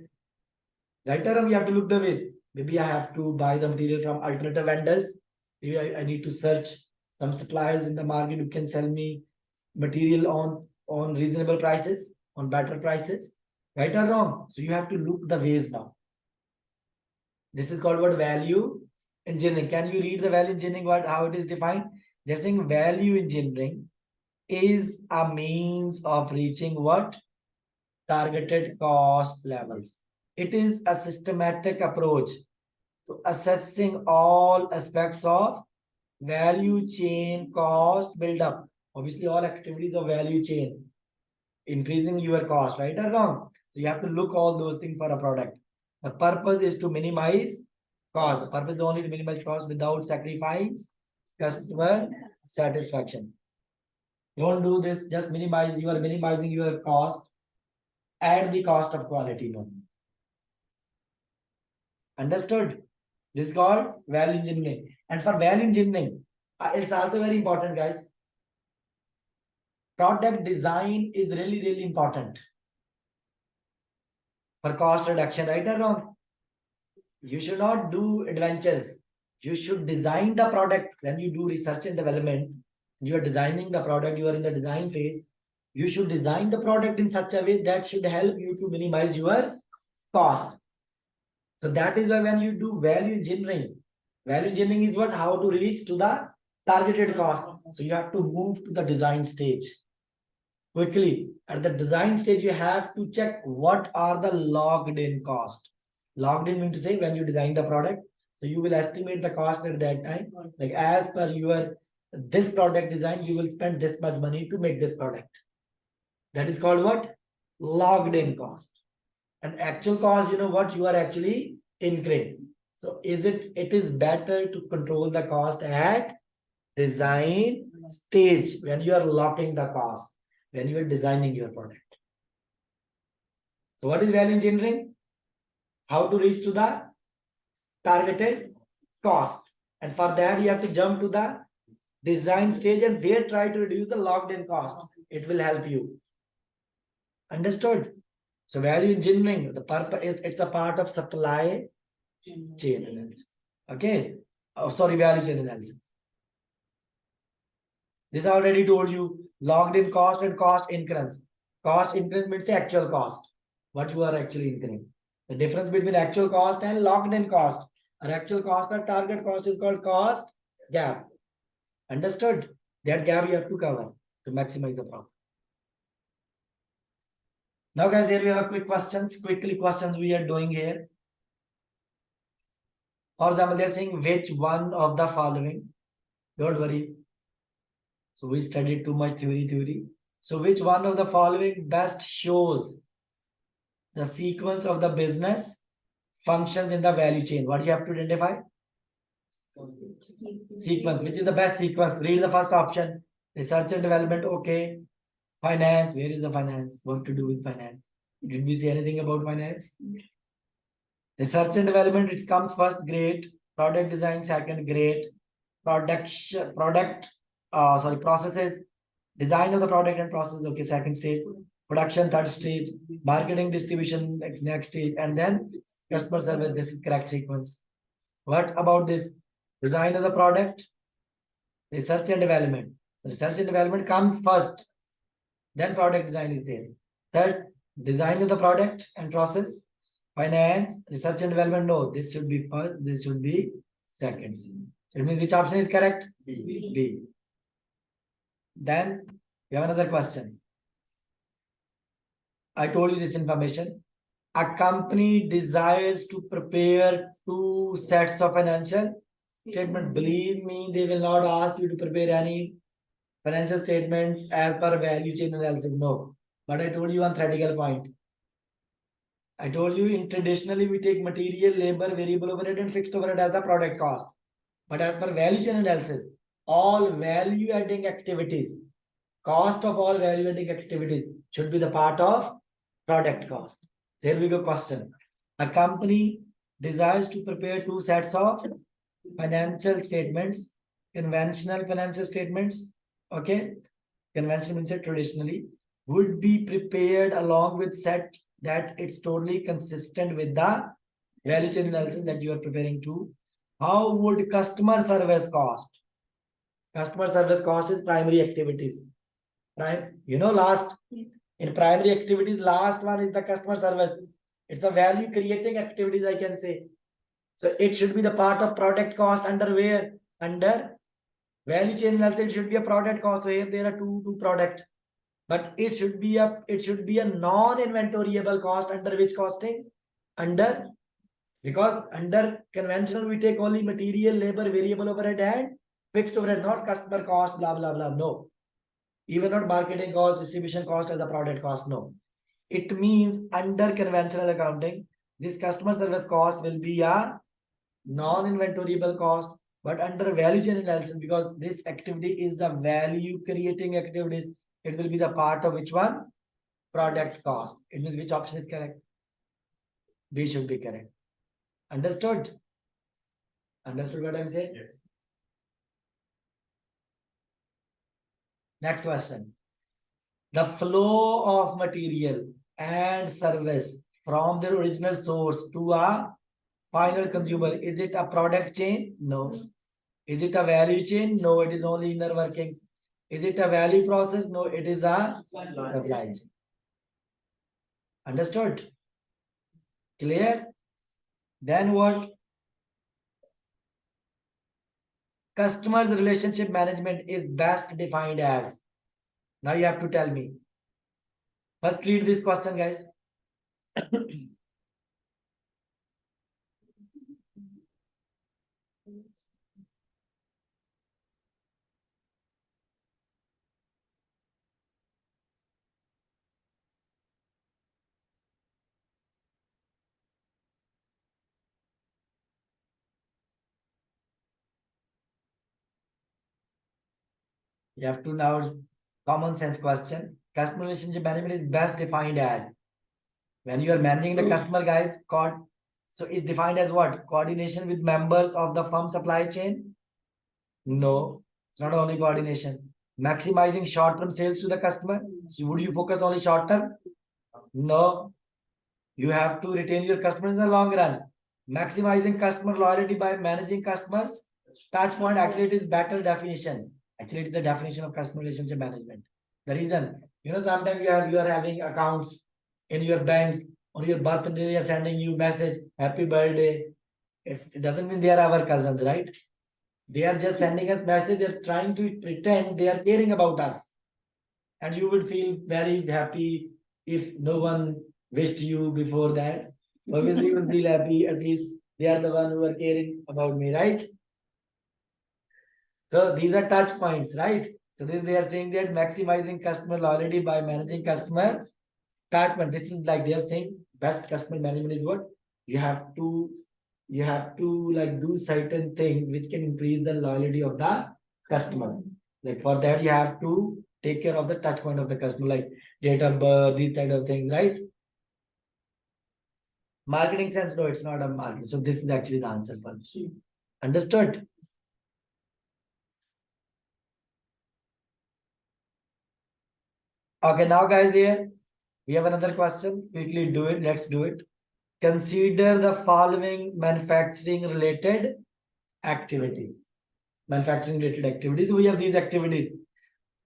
S1: Right now you have to look the ways. Maybe I have to buy the material from alternative vendors. Maybe I need to search some suppliers in the market who can sell me material on reasonable prices, on better prices. Right or wrong? So you have to look the ways now. This is called what? Value engineering. Can you read the value engineering? How it is defined? They're saying value engineering is a means of reaching what? Targeted cost levels. It is a systematic approach to assessing all aspects of value chain cost buildup. Obviously, all activities of value chain, increasing your cost, right or wrong? So you have to look all those things for a product. The purpose is to minimize cost. The purpose is only to minimize cost without sacrifice customer satisfaction. Don't do this, just minimize, you are minimizing your cost at the cost of quality. No. Understood? This is called value engineering. And for value engineering, it's also very important, guys. Product design is really, really important for cost reduction, right or wrong? You should not do adventures. You should design the product. When you do research and development, you are designing the product, you are in the design phase. You should design the product in such a way that should help you to minimize your cost. So that is why when you do value engineering is what? How to reach to the targeted cost. So you have to move to the design stage quickly. At the design stage, you have to check what are the logged in cost. Logged in means to say when you design the product, so you will estimate the cost at that time. Like as per your this product design, you will spend this much money to make this product. That is called what? Logged in cost. And actual cost, you know what you are actually incurring. So it is better to control the cost at design stage, when you are locking the cost, when you are designing your product. So what is value engineering? How to reach to the targeted cost. And for that, you have to jump to the design stage and there try to reduce the locked in cost. It will help you. Understood? So value engineering, the purpose is it's a part of supply chain analysis. Okay. Oh, sorry, value chain analysis. This I already told you. Logged in cost and cost incurrence. Cost incurrence means the actual cost. What you are actually incurring. The difference between actual cost and logged in cost. Our actual cost or target cost is called cost gap. Understood? That gap you have to cover to maximize the profit. Now, guys, here we have quick questions. Quickly questions we are doing here. For example, they are saying which one of the following. Don't worry. So we studied too much theory. So which one of the following best shows the sequence of the business functions in the value chain? What you have to identify? Sequence. Which is the best sequence? Read the first option. Research and development. Okay. Finance. Where is the finance? What to do with finance? Did we say anything about finance? Research and development, it comes first, great. Product design, second, great. Processes, design of the product and process, okay, second stage. Production, third stage. Marketing, distribution, next stage. And then customer service, this is correct sequence. What about this? Design of the product, research and development. Research and development comes first. Then product design is there. Third, design of the product and process. Finance, research and development, no. This should be first, this should be second. So it means which option is correct? B. Then we have another question. I told you this information. A company desires to prepare 2 sets of financial statement. Believe me, they will not ask you to prepare any financial statement as per value chain analysis. No. But I told you one theoretical point. I told you in traditionally we take material, labor, variable overhead and fixed overhead as a product cost. But as per value chain analysis, all value adding activities, cost of all value adding activities should be the part of product cost. So here we go question. A company desires to prepare 2 sets of financial statements, conventional financial statements, okay? Conventional means traditionally would be prepared along with set that it's totally consistent with the value chain analysis that you are preparing to. How would customer service cost? Customer service cost is primary activities. Last in primary activities, last one is the customer service. It's a value creating activities, I can say. So it should be the part of product cost under where? Under value chain analysis, it should be a product cost. So here there are two product. But it should be a non-inventoriable cost under which costing? Because under conventional we take only material, labor, variable overhead and fixed overhead, not customer cost, blah blah blah. No. Even not marketing cost, distribution cost as a product cost. No. It means under conventional accounting, this customer service cost will be a non-inventoriable cost. But under value chain analysis, because this activity is a value creating activities, it will be the part of which one? Product cost. It means which option is correct? B should be correct. Understood? Understood what I'm saying? Yes. Next question. The flow of material and service from their original source to a final consumer, is it a product chain? No. Is it a value chain? No, it is only inner workings. Is it a value process? No, it is a supply chain. Understood? Clear? Then what? Customer's relationship management is best defined as. Now you have to tell me. First read this question, guys. You have to now common sense question. Customer relationship management is best defined as when you are managing the customer guys. So it's defined as what? Coordination with members of the firm supply chain? No, it's not only coordination. Maximizing short-term sales to the customer. So would you focus only short-term? No, you have to retain your customers in the long run. Maximizing customer loyalty by managing customers. Touch point, actually it is better definition. Actually it is a definition of customer relationship management. The reason, sometimes you are having accounts in your bank. On your birthday they are sending you message happy birthday. It doesn't mean they are our cousins, right? They are just sending us message. They're trying to pretend they are caring about us. And you would feel very happy if no one wished you before that. Obviously, you will feel happy. At least they are the one who are caring about me, right? So these are touch points, right? So this they are saying that maximizing customer loyalty by managing customer attachment. This is like they are saying best customer management is what you have to like do certain things which can increase the loyalty of the customer. Like for that you have to take care of the touch point of the customer, like date of birth, these kind of things, right? Marketing sense, no, it's not a market. So this is actually the answer for this. Understood? Okay, now guys, here we have another question. Quickly do it. Let's do it. Consider the following manufacturing related activities. Manufacturing related activities. We have these activities.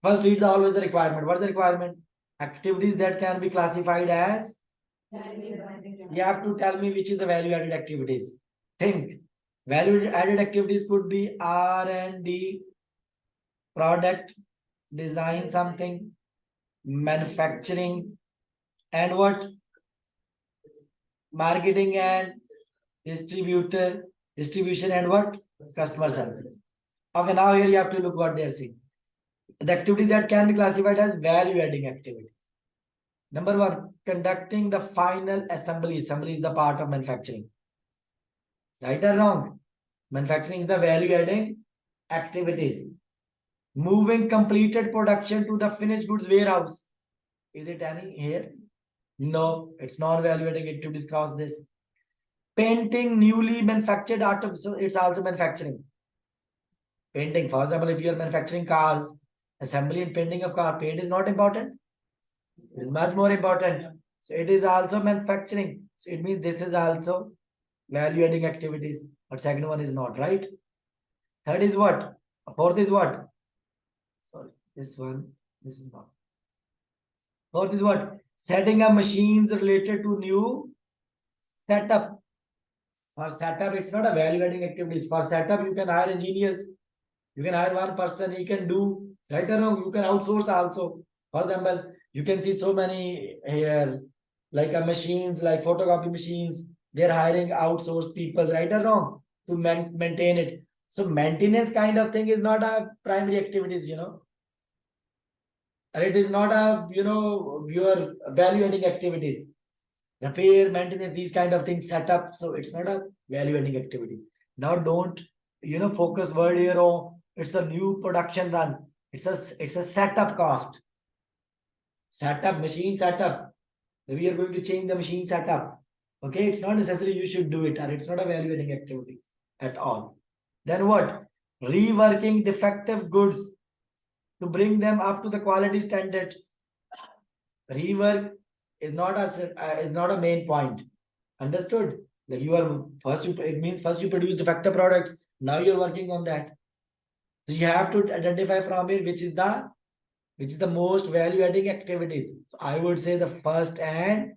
S1: First, read always the requirement. What is the requirement? Activities that can be classified as. You have to tell me which is the value added activities. Think. Value added activities could be R&D, product, design something, manufacturing, and what? Marketing and distribution and what? Customer service. Okay, now here you have to look what they are saying. The activities that can be classified as value adding activity. Number one, conducting the final assembly. Assembly is the part of manufacturing. Right or wrong? Manufacturing is the value adding activities. Moving completed production to the finished goods warehouse. Is it any here? No, it's not value adding activities cross this. Painting newly manufactured items. So it's also manufacturing. Painting, for example, if you are manufacturing cars, assembly and painting of car, paint is not important. It is much more important. So it is also manufacturing. So it means this is also value adding activities. But second one is not, right? Third is what? Fourth is what? Sorry, this is not. Fourth is what? Setting up machines related to new setup. For setup, it's not a value adding activities. For setup, you can hire engineers. You can hire one person, he can do, right or wrong, you can outsource also. For example, you can see so many here, like machines, like photocopy machines, they're hiring outsourced people, right or wrong, to maintain it. So maintenance kind of thing is not a primary activities, and it is not a, your value adding activities. Repair, maintenance, these kind of things, setup. So it's not a value adding activities. Now don't, focus word here. Oh, it's a new production run. It's a setup cost. Setup, machine setup. We are going to change the machine setup. Okay, it's not necessary you should do it, and it's not a value adding activities at all. Then what? Reworking defective goods to bring them up to the quality standard. Rework is not a main point. Understood? Like it means first you produce defective products. Now you're working on that. So you have to identify from it which is the most value adding activities. So I would say the first and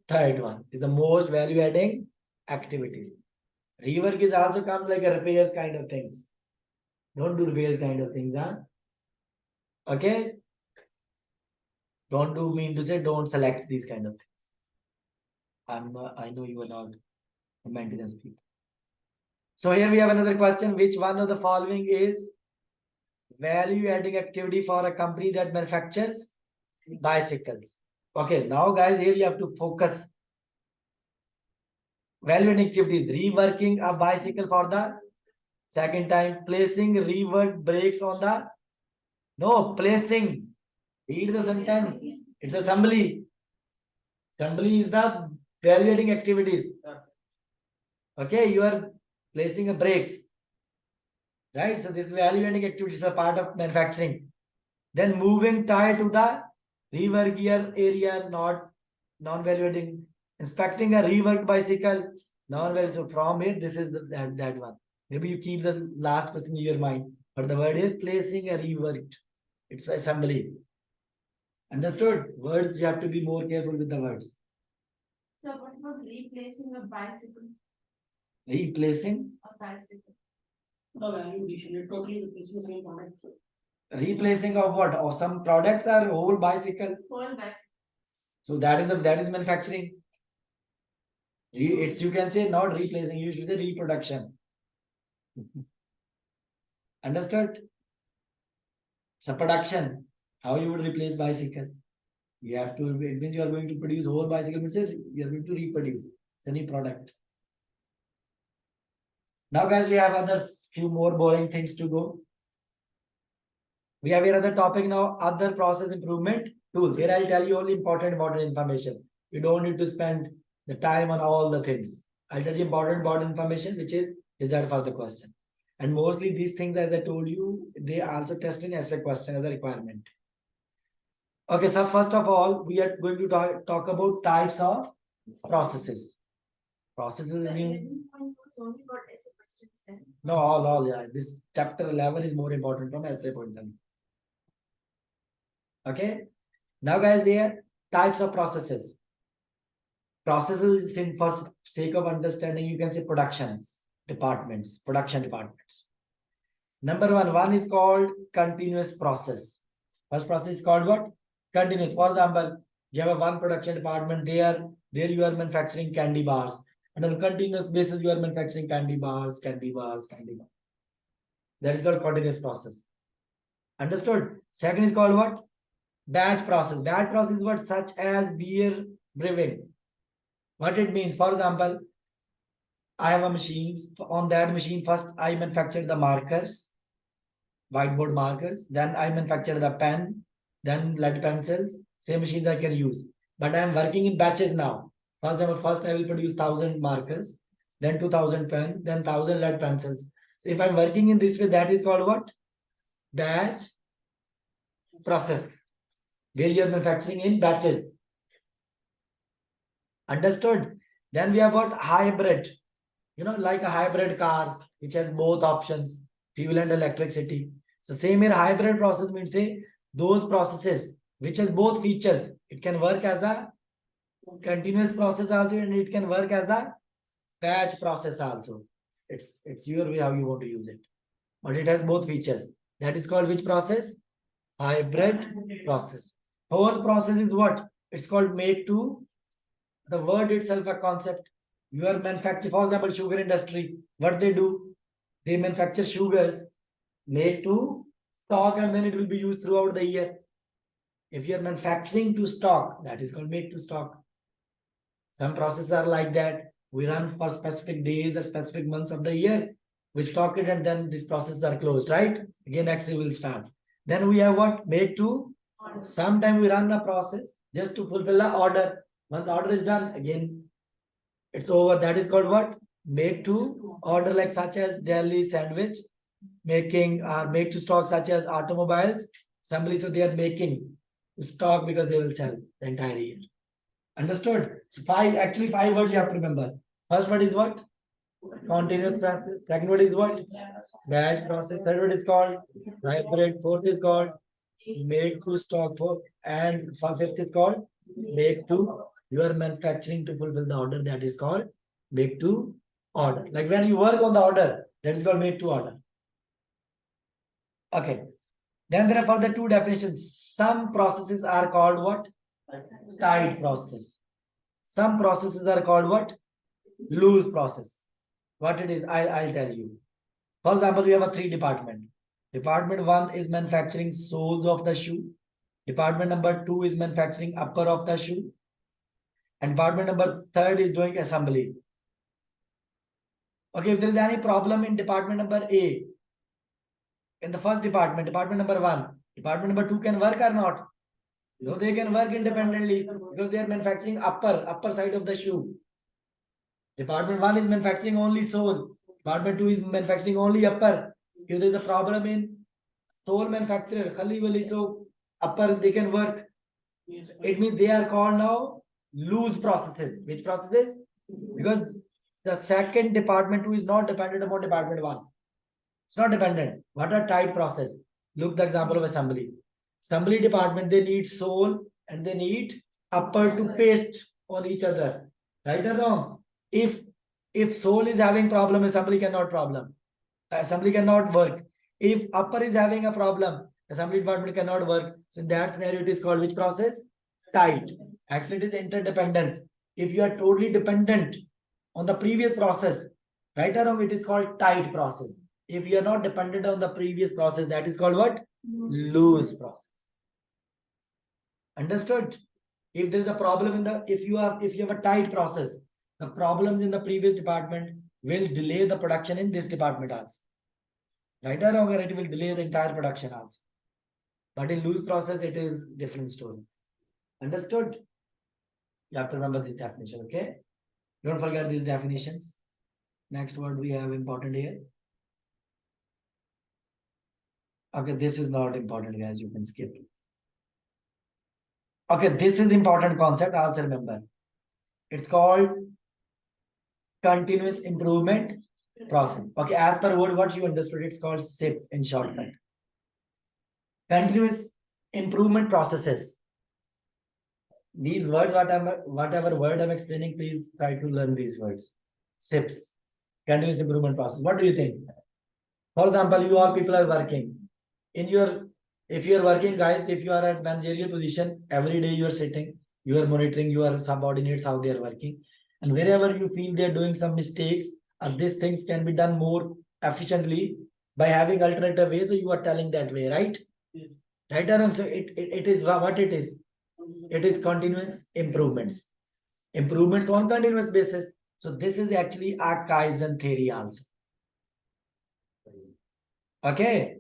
S1: third one is the most value adding activities. Rework is also comes like a repairs kind of things. Don't do repairs kind of things, huh? Okay. Don't do mean to say don't select these kind of things. I know you are not a maintenance people. So here we have another question. Which one of the following is value adding activity for a company that manufactures bicycles? Okay, now guys, here you have to focus. Value adding activities, reworking a bicycle for the second time, placing rework brakes on the No, placing. Read the sentence. It's assembly. Assembly is the validating activities. Okay, you are placing a brakes. Right? So this validating activities are part of manufacturing. Then moving tire to the rework gear area, not non-validating. Inspecting a reworked bicycle, non-validating. So from here, this is that one. Maybe you keep the last person in your mind. But the word is placing a reworked. It's assembly. Understood? Words, you have to be more careful with the words.
S2: So what about replacing a bicycle?
S1: Replacing.
S2: A bicycle.
S3: The value addition, you're totally replacing the same product.
S1: Replacing of what? Or some products are whole bicycle.
S2: Whole bicycle.
S1: So that is manufacturing. It's, you can say not replacing, you should say reproduction. Understood? It's a production. How you would replace bicycle? You have to, it means you are going to produce whole bicycle, means you are going to reproduce. It's any product. Now guys, we have other few more boring things to go. We have another topic now, other process improvement tools. Here I'll tell you only important information. You don't need to spend the time on all the things. I'll tell you important information which is reserved for the question. And mostly these things, as I told you, they are also tested as a question, as a requirement. Okay, so first of all, we are going to talk about types of processes. Processes
S2: The
S1: mean
S2: 11 point was only got as a questions then.
S1: no, all, yeah. This chapter 11 is more important from essay point of view. Okay. Now, guys, here types of processes. Processes, in for sake of understanding, you can say productions departments, production departments. Number one is called continuous process. First process is called what? Continuous. For example, you have a one production department there you are manufacturing candy bars. And on a continuous basis, you are manufacturing candy bars. That is called continuous process. Understood? Second is called what? Batch process. Batch process is what? Such as beer brewing. What it means, for example, I have a machine. On that machine, first I manufacture the markers, whiteboard markers. Then I manufacture the pen, then lead pencils. Same machines I can use. But I am working in batches now. First I will produce 1,000 markers, then 2,000 pen, then 1,000 lead pencils. So if I'm working in this way, that is called what? Batch process, where you are manufacturing in batches. Understood? Then we have got hybrid, like a hybrid cars, which has both options, fuel and electricity. So same here, hybrid process means say those processes which has both features. It can work as a continuous process also, and it can work as a batch process also. It's your way how you want to use it, but it has both features. That is called which process? Hybrid process. Fourth process is what? It's called make to. The word itself a concept. You are manufacturing, for example, sugar industry. What they do? They manufacture sugars, make to stock, and then it will be used throughout the year. If you are manufacturing to stock, that is called make to stock. Some processes are like that. We run for specific days or specific months of the year. We stock it and then these processes are closed, right? Again, next we will start. Then we have what? Make to. Sometimes we run a process just to fulfill the order. Once the order is done, again, it's over. That is called what? Make to order, like such as deli sandwich, making make to stock such as automobiles. Somebody, so they are making stock because they will sell the entire year. Understood? So five words you have to remember. First word is what? Continuous process. Second word is what? Batch process. Third word is called hybrid. Fourth is called make to stock. And fifth is called make to. You are manufacturing to fulfill the order, that is called make to order. Like when you work on the order, that is called make to order. Okay. Then there are further two definitions. Some processes are called what? Tight process. Some processes are called what? Loose process. What it is, I'll tell you. For example, we have a three department. Department one is manufacturing soles of the shoe. Department number two is manufacturing upper of the shoe. And department number third is doing assembly. Okay, if there is any problem in department number A, in the first department number one, Department number 2 can work or not? No, they can work independently because they are manufacturing upper side of the shoe. Department 1 is manufacturing only sole. Department 2 is manufacturing only upper. If there is a problem in sole manufacturer, khali wali, so upper they can work.
S3: Yes,
S1: It means they are called now loose processes. Which processes? Because the second department 2 is not dependent upon department 1. It's not dependent. What a tight process. Look the example of assembly. Assembly department, they need sole and they need upper to paste on each other. Right or wrong? If sole is having problem, assembly cannot work. If upper is having a problem, assembly department cannot work. So in that scenario, it is called which process? Tight. Actually, it is interdependence. If you are totally dependent on the previous process, right or wrong, it is called tight process. If you are not dependent on the previous process, that is called what? Loose process. Understood? If there is a problem in the, if you have a tight process, the problems in the previous department will delay the production in this department also. Right or wrong, or it will delay the entire production also. But in loose process, it is different story. Understood? You have to remember this definition, okay? Don't forget these definitions. Next word we have important here. Okay, this is not important, guys. You can skip. Okay, this is important concept. Also remember. It's called continuous improvement process. Okay, as per word, what you understood, it's called SIP in shortcut. Continuous improvement processes. These words, whatever word I'm explaining, please try to learn these words. SIPs, continuous improvement process. What do you think? For example, you all people are working. If you are working, guys, if you are at managerial position, every day you are sitting, you are monitoring your subordinates, how they are working. And wherever you feel they are doing some mistakes, these things can be done more efficiently by having alternative ways. So you are telling that way, right?
S3: Yes.
S1: Right, Arun? So it is what it is. It is continuous improvements. Improvements on continuous basis. So this is actually a Kaizen theory also. Okay.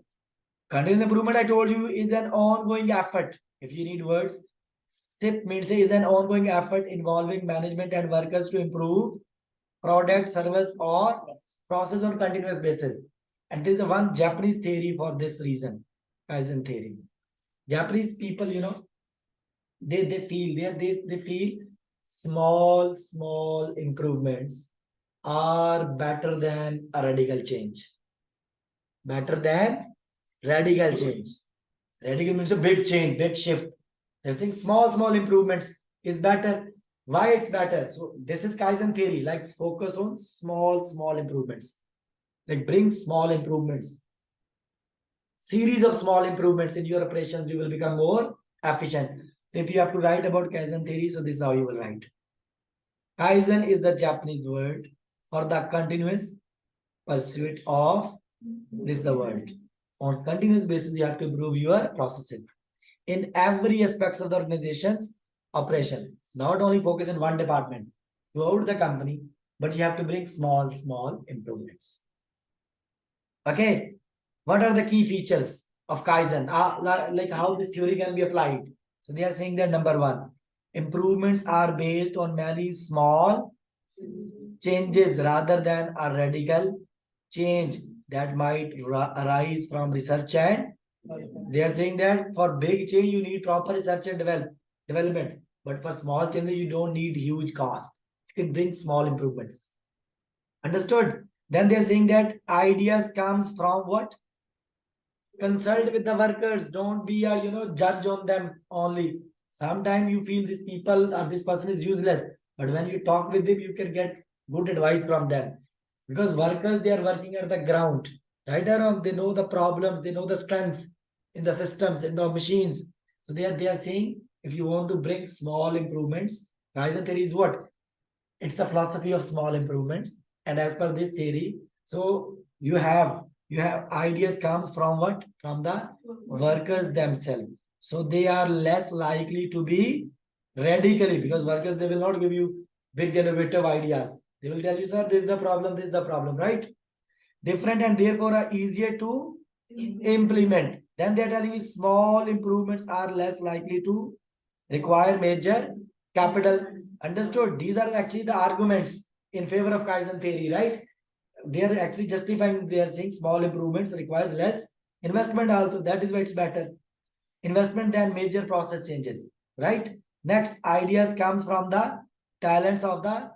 S1: Continuous improvement, I told you, is an ongoing effort. If you need words, SIP means is an ongoing effort involving management and workers to improve product, service, or process on continuous basis. And there is one Japanese theory for this reason, Kaizen theory. Japanese people, they feel small improvements are better than a radical change. Better than radical change. Radical means a big change, big shift. They're saying small improvements is better. Why it's better? So this is Kaizen theory, like focus on small improvements. Like bring small improvements. Series of small improvements in your operations, you will become more efficient. If you have to write about Kaizen theory, so this is how you will write. Kaizen is the Japanese word for the continuous pursuit of, this is the word. On continuous basis, you have to improve your processes in every aspects of the organization's operation. Not only focus in one department throughout the company, but you have to bring small improvements. Okay, what are the key features of Kaizen? Like how this theory can be applied. So they are saying that number one, improvements are based on many small changes rather than a radical change that might arise from research, and they are saying that for big change you need proper research and development, but for small changes you don't need huge cost. You can bring small improvements. Understood? Then they are saying that ideas comes from what? Consult with the workers. Don't be a judge on them only. Sometimes you feel these people or this person is useless, but when you talk with them, you can get good advice from them. Because workers, they are working at the ground, right or wrong? They know the problems, they know the strengths in the systems, in the machines. So they are saying if you want to bring small improvements, Kaizen theory is what? It's a philosophy of small improvements. And as per this theory, so you have ideas comes from what? From the workers themselves. So they are less likely to be radically, because workers, they will not give you big innovative ideas. They will tell you, sir, this is the problem, right? Different, and therefore are easier to implement. Then they are telling you small improvements are less likely to require major capital. Understood? These are actually the arguments in favor of Kaizen theory, right? They are actually justifying, they are saying small improvements requires less investment also. That is why it's better. Investment than major process changes, right? Next, ideas comes from the talents of the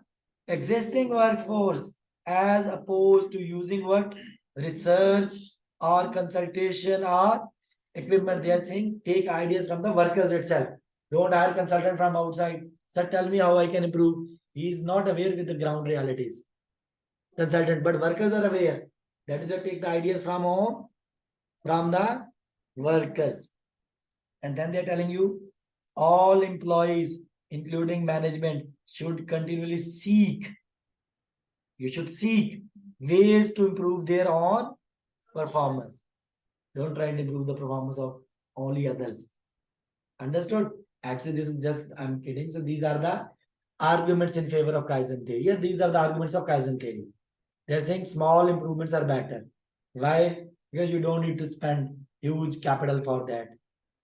S1: existing workforce as opposed to using what? Research or consultation or equipment. They are saying take ideas from the workers itself. Don't hire consultant from outside. Sir, tell me how I can improve. He is not aware with the ground realities. Consultant, but workers are aware. That is why take the ideas from home, from the workers. And then they're telling you all employees, including management, should continually seek. You should seek ways to improve their own performance. Don't try and improve the performance of only others. Understood? Actually, this is just, I'm kidding. So these are the arguments in favor of Kaizen theory. Yeah, these are the arguments of Kaizen theory. They're saying small improvements are better. Why? Because you don't need to spend huge capital for that.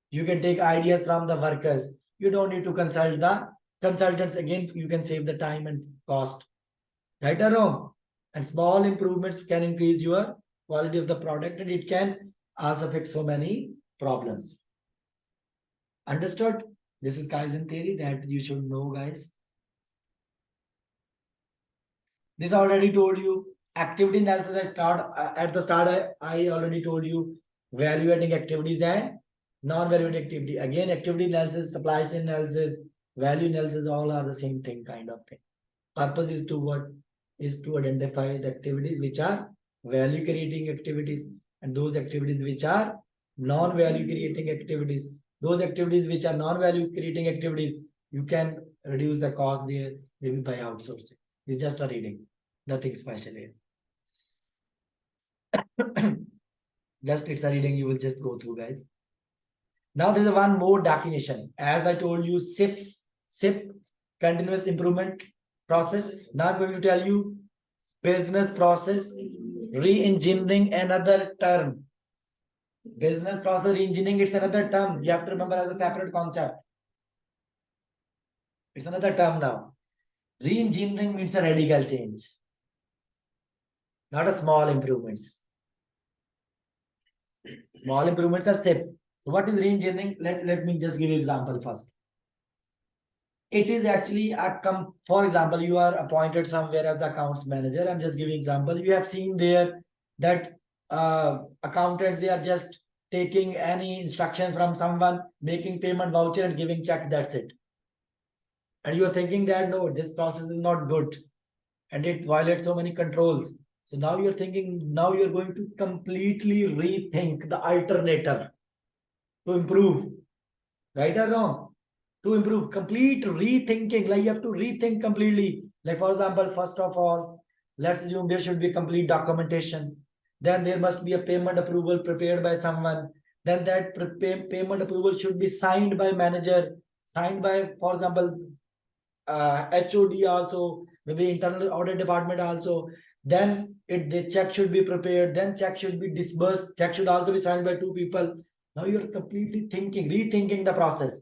S1: You can take ideas from the workers. You don't need to consult the consultants. Again, you can save the time and cost. Right or wrong? And small improvements can increase your quality of the product, and it can also fix so many problems. Understood? This is Kaizen theory that you should know, guys. This I already told you. Activity analysis at the start. I already told you value adding activities and non-value adding activity. Again, activity analysis, supply chain analysis, value analysis, all are the same thing, kind of thing. Purpose is to what? Is to identify the activities which are value creating activities, and those activities which are non-value creating activities. Those activities which are non-value creating activities, you can reduce the cost there maybe by outsourcing. It's just a reading, nothing special here. Just it's a reading, you will just go through, guys. Now there's one more definition. As I told you, SIP, continuous improvement process. Now I'm going to tell you business process re-engineering, another term. Business process re-engineering, it's another term. You have to remember as a separate concept. It's another term now. Re-engineering means a radical change, not a small improvements. Small improvements are SIP. So what is re-engineering? Let me just give you example first. It is actually for example, you are appointed somewhere as accounts manager. I'm just giving example. You have seen there that accountants, they are just taking any instructions from someone, making payment voucher and giving check, that's it. And you are thinking that no, this process is not good and it violates so many controls. So now you're thinking, now you're going to completely rethink the alternative to improve. Right or wrong? To improve, complete rethinking. Like you have to rethink completely. Like for example, first of all, let's assume there should be complete documentation. Then there must be a payment approval prepared by someone. Then that payment approval should be signed by manager, signed by, for example, HOD also, maybe internal audit department also. Then the check should be prepared. Then check should be disbursed. Check should also be signed by two people. Now you're completely rethinking the process.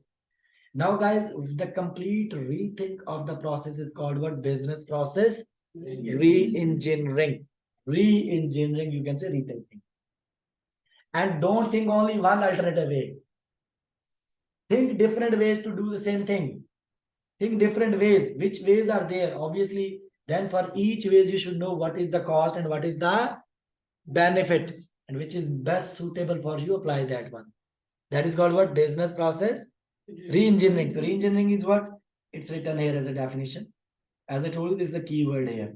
S1: Now, guys, the complete rethink of the process is called what? Business process re-engineering. Re-engineering, you can say rethinking. And don't think only one alternative way. Think different ways to do the same thing. Think different ways. Which ways are there? Obviously, then for each ways you should know what is the cost and what is the benefit, and which is best suitable for you, apply that one. That is called what? Business process re-engineering. So re-engineering is what? It's written here as a definition. As I told you, this is the key word here.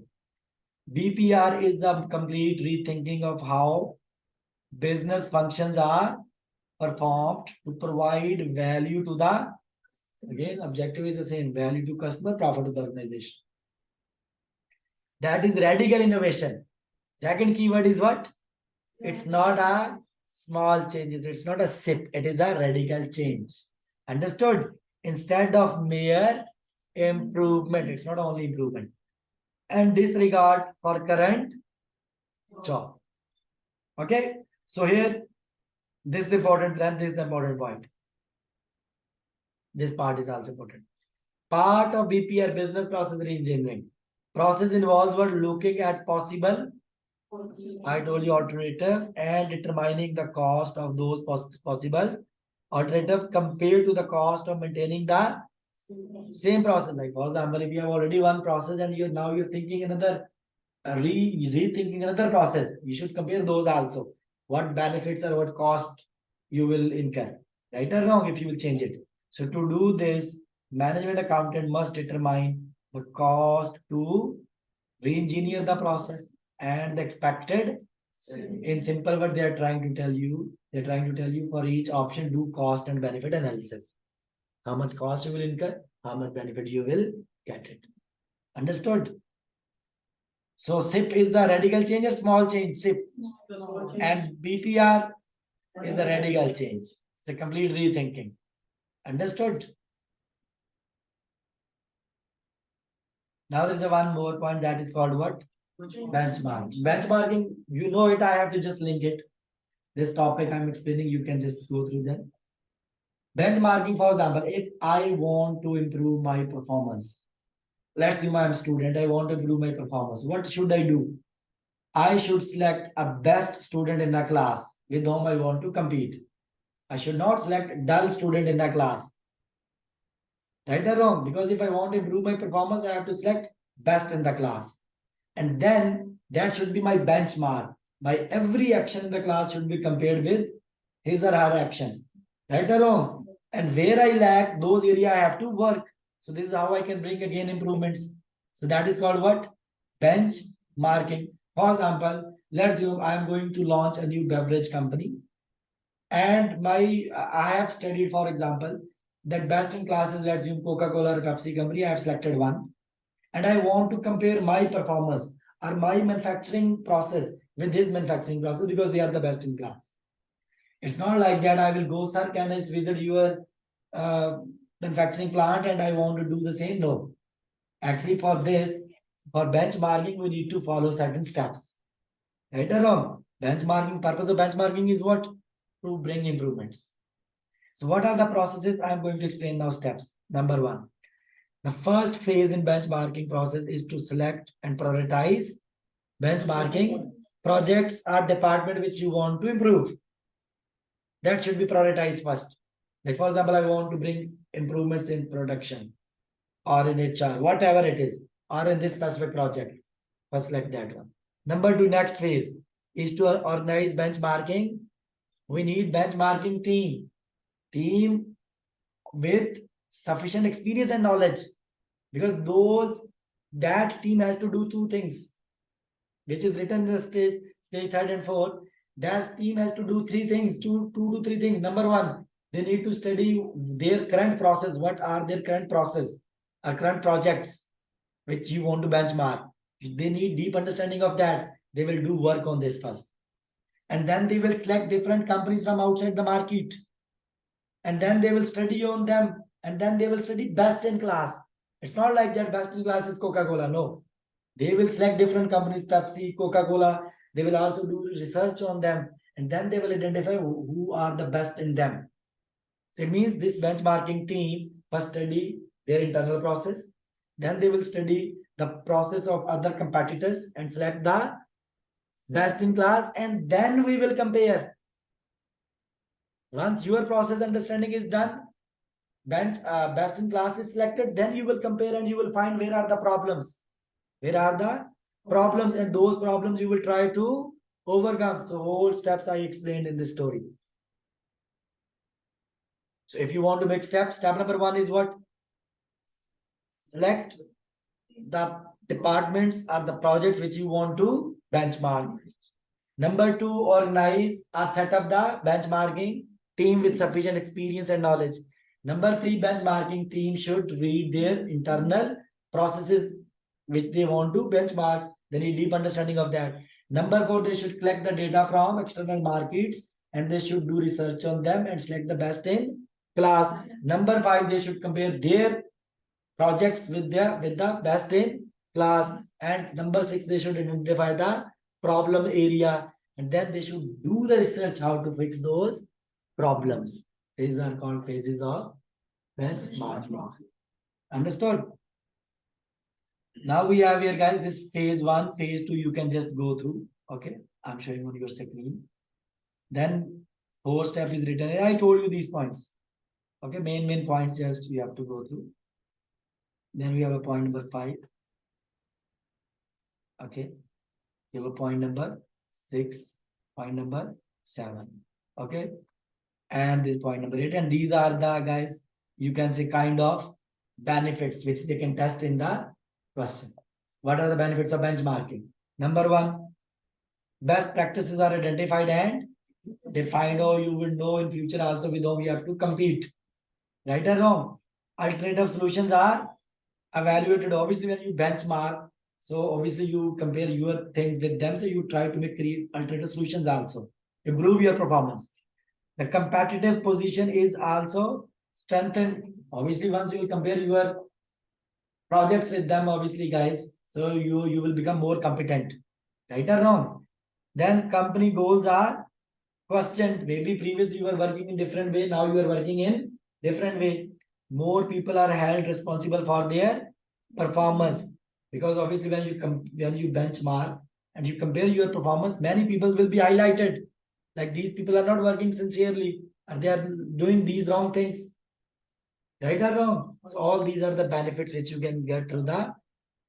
S1: BPR is the complete rethinking of how business functions are performed to provide value to the, again, objective is the same, value to customer, profit to the organization. That is radical innovation. Second keyword is what? It's not a small changes. It's not a SIP. It is a radical change. Understood? Instead of mere improvement, it's not only improvement. And disregard for current job. Okay? So here, this is important, then this is the important point. This part is also important. Part of BPR, business process reengineering. Process involves what looking at possible, I told you, alternative and determining the cost of those possible alternative compared to the cost of maintaining the same process. Like for example, if you have already one process and you're thinking another rethinking another process, you should compare those also. What benefits or what cost you will incur, right or wrong, if you will change it. So to do this, management accountant must determine the cost to re-engineer the process and the expected. In simple word, they're trying to tell you for each option, do cost and benefit analysis. How much cost you will incur, how much benefit you will get it. Understood? So SIP is a radical change or small change, SIP. And BPR is a radical change. It's a complete rethinking. Understood? Now there's a one more point that is called what? Benchmarking. Benchmarking, you know it, I have to just link it. This topic I'm explaining, you can just go through them. Benchmarking, for example, if I want to improve my performance, let's say I'm a student, I want to improve my performance. What should I do? I should select a best student in the class with whom I want to compete. I should not select dull student in the class. Right or wrong? Because if I want to improve my performance, I have to select best in the class. And then that should be my benchmark. My every action in the class should be compared with his or her action. Right or wrong? And where I lack, those area I have to work. So this is how I can bring again improvements. So that is called what? Benchmarking. For example, let's assume I am going to launch a new beverage company. And I have studied, for example, that best in classes, let's assume Coca-Cola or Pepsi company, I have selected one. And I want to compare my performance or my manufacturing process with his manufacturing process because they are the best in class. It's not like that I will go, sir, can I visit your manufacturing plant and I want to do the same? No. Actually, for this, for benchmarking, we need to follow certain steps. Right or wrong? Benchmarking, purpose of benchmarking is what? To bring improvements. So what are the processes? I'm going to explain now steps. Number one, the first phase in benchmarking process is to select and prioritize benchmarking projects or department which you want to improve. That should be prioritized first. Like for example, I want to bring improvements in production or in HR, whatever it is, or in this specific project. First select that one. Number two, next phase is to organize benchmarking. We need benchmarking team with sufficient experience and knowledge, because that team has to do two things, which is written in the stage third and fourth. That team has to do three things, two to three things. Number one, they need to study their current process. What are their current process or current projects which you want to benchmark? They need deep understanding of that. They will do work on this first. And then they will select different companies from outside the market. And then they will study on them. And then they will study best in class. It's not like that best in class is Coca-Cola. No. They will select different companies, Pepsi, Coca-Cola. They will also do research on them. And then they will identify who are the best in them. So it means this benchmarking team first study their internal process. Then they will study the process of other competitors and select the best in class. And then we will compare. Once your process understanding is done, best in class is selected, then you will compare and you will find where are the problems. Where are the problems, and those problems you will try to overcome. So all steps I explained in this story. So if you want to make steps, step number one is what? Select the departments or the projects which you want to benchmark. Number two, organize or set up the benchmarking team with sufficient experience and knowledge. Number three, benchmarking team should read their internal processes which they want to benchmark. They need deep understanding of that. Number four, they should collect the data from external markets and they should do research on them and select the best in class. Number five, they should compare their projects with the best in class. And number six, they should identify the problem area and then they should do the research how to fix those problems. These are called phases of benchmarking. Understood? Now we have here, guys, this phase 1, phase 2, you can just go through. Okay, I'm showing on your screen. Then 4 step is written. I told you these points. Okay, main points just you have to go through. Then we have a point number 5. Okay, you have a point number 6, point number 7. Okay, and this point number 8, and these are the, guys, you can say, kind of benefits which they can test in the question. What are the benefits of benchmarking? Number 1, best practices are identified and defined, or you will know in future also with whom we have to compete. Right or wrong? Alternative solutions are evaluated. Obviously, when you benchmark, so obviously you compare your things with them. So you try to create alternative solutions also. Improve your performance. The competitive position is also strengthened. Obviously, once you will compare your projects with them, obviously, guys, so you will become more competent. Right or wrong? Then company goals are questioned. Maybe previously you were working in different way, now you are working in different way. More people are held responsible for their performance, because obviously when you benchmark and you compare your performance, many people will be highlighted, like these people are not working sincerely and they are doing these wrong things. Right or wrong? So all these are the benefits which you can get through the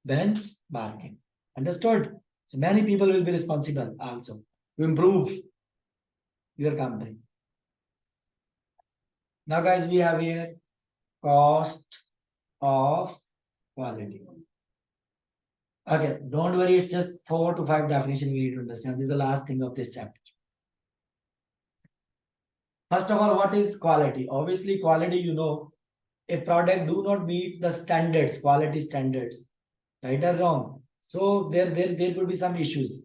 S1: benchmarking. Understood? So many people will be responsible also to improve your company. Now, guys, we have here cost of quality. Okay, don't worry, it's just 4 to 5 definitions we need to understand. This is the last thing of this chapter. First of all, what is quality? Obviously, quality, if product do not meet the standards, quality standards, right or wrong, so there could be some issues.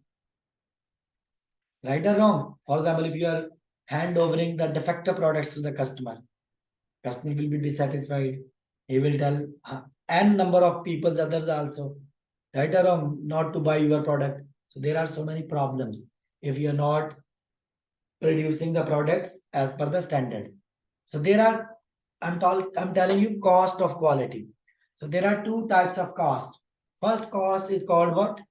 S1: Right or wrong? For example, if you are hand-overing the defective products to the customer will be dissatisfied. He will tell n number of people, others also, right or wrong, not to buy your product. So there are so many problems if you are not producing the products as per the standard. So there are, I'm telling you, cost of quality. So there are 2 types of cost. First cost is called what?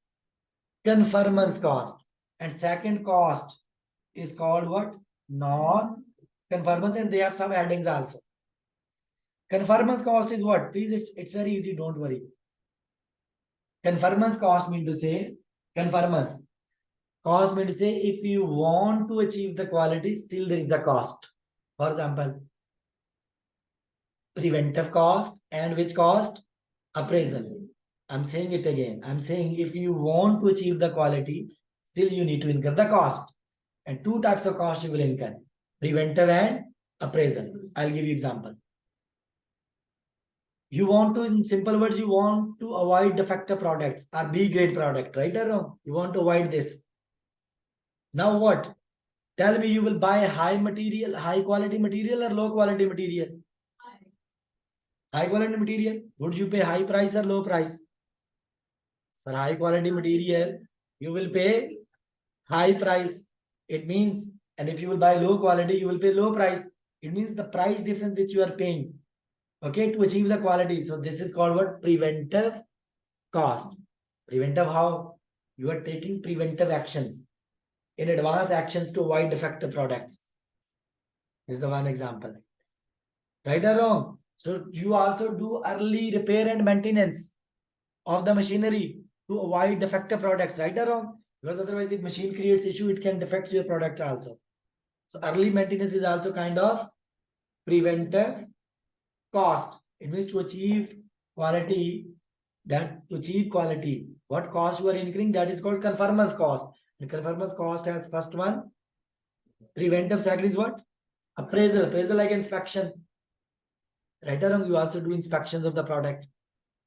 S1: Conformance cost. And second cost is called what? Non-conformance, and they have some headings also. Conformance cost is what? Please, it's very easy, don't worry. Conformance cost mean to say, conformance cost mean to say, if you want to achieve the quality, still there is the cost. For example, preventive cost and which cost? Appraisal. I'm saying it again. I'm saying if you want to achieve the quality, still you need to incur the cost. And 2 types of cost you will incur: preventive and appraisal. I'll give you example. You want to, in simple words, you want to avoid defective products or B grade product, right or wrong? You want to avoid this. Now what? Tell me, you will buy high quality material or low quality material? High quality material. Would you pay high price or low price? For high quality material, you will pay high price. It means, and if you will buy low quality, you will pay low price. It means the price difference which you are paying, okay, to achieve the quality. So this is called what? Preventive cost. Preventive, how? You are taking preventive actions, in advance actions to avoid defective products. This is the one example. Right or wrong? So you also do early repair and maintenance of the machinery to avoid defective products, right or wrong? Because otherwise, if machine creates issue, it can defect your product also. So early maintenance is also kind of preventive cost. It means to achieve quality, what cost you are incurring, that is called conformance cost. The conformance cost has first one, preventive. Second is what? Appraisal like inspection. Right or wrong, you also do inspections of the product.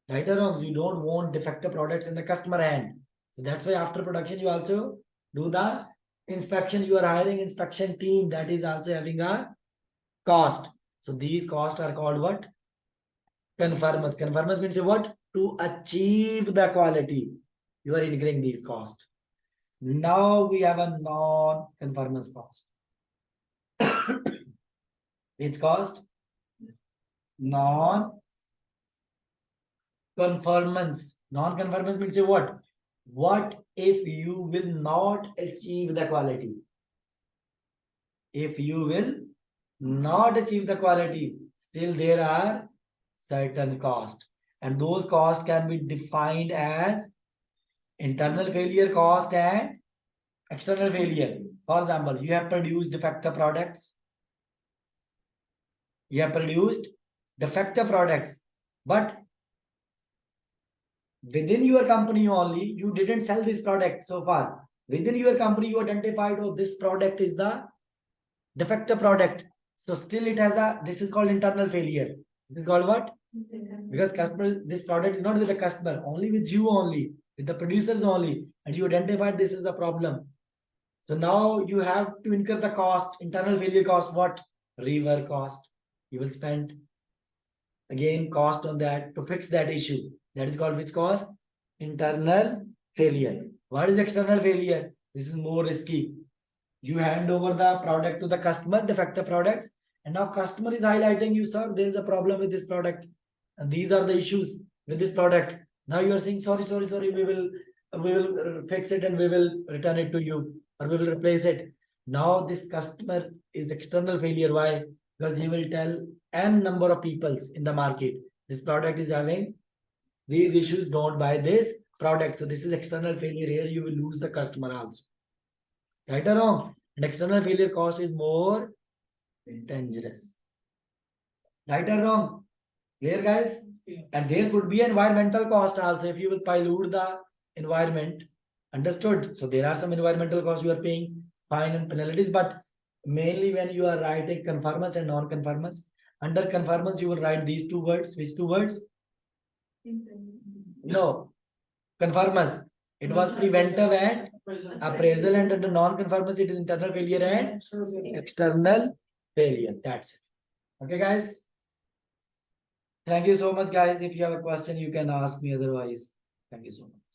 S1: Right or wrong, you don't want defective products in the customer hand. So that's why after production, you also do the inspection. You are hiring inspection team, that is also having a cost. So these costs are called what? Conformance. Conformance means what? To achieve the quality, you are incurring these costs. Now we have a non-conformance cost. Which cost? Non-conformance. Non-conformance means what? What if you will not achieve the quality? If you will not achieve the quality, still there are certain costs. And those costs can be defined as internal failure cost and external failure. For example, you have produced defective products. You have produced defective products, but within your company only, you didn't sell this product so far. Within your company, you identified, oh, this product is the defective product. So still it has a, this is called internal failure. This is called what? Because customer, this product is not with the customer, only with you only, with the producers only, and you identified this is the problem. So now you have to incur the cost, internal failure cost, what? Rework cost. You will spend again cost on that to fix that issue. That is called which cost? Internal failure. What is external failure? This is more risky. You hand over the product to the customer, defective product, and now customer is highlighting you, sir, there is a problem with this product, and these are the issues with this product. Now you are saying, sorry, we will fix it and we will return it to you, or we will replace it. Now this customer is external failure. Why? Because he will tell n number of peoples in the market, this product is having these issues, don't buy this product. So this is external failure. Here you will lose the customer also. Right or wrong? And external failure cost is more dangerous. Right or wrong? Clear, guys? And there could be environmental cost also if you will pollute the environment. Understood? So there are some environmental costs you are paying, fine and penalties, but mainly when you are writing conformance and non-conformance. Under conformance, you will write these two words. Which two words? No. Conformance. It was preventive and appraisal, and under non-conformance, it is internal failure and external failure. That's it. Okay, guys. Thank you so much, guys. If you have a question, you can ask me. Otherwise, thank you so much.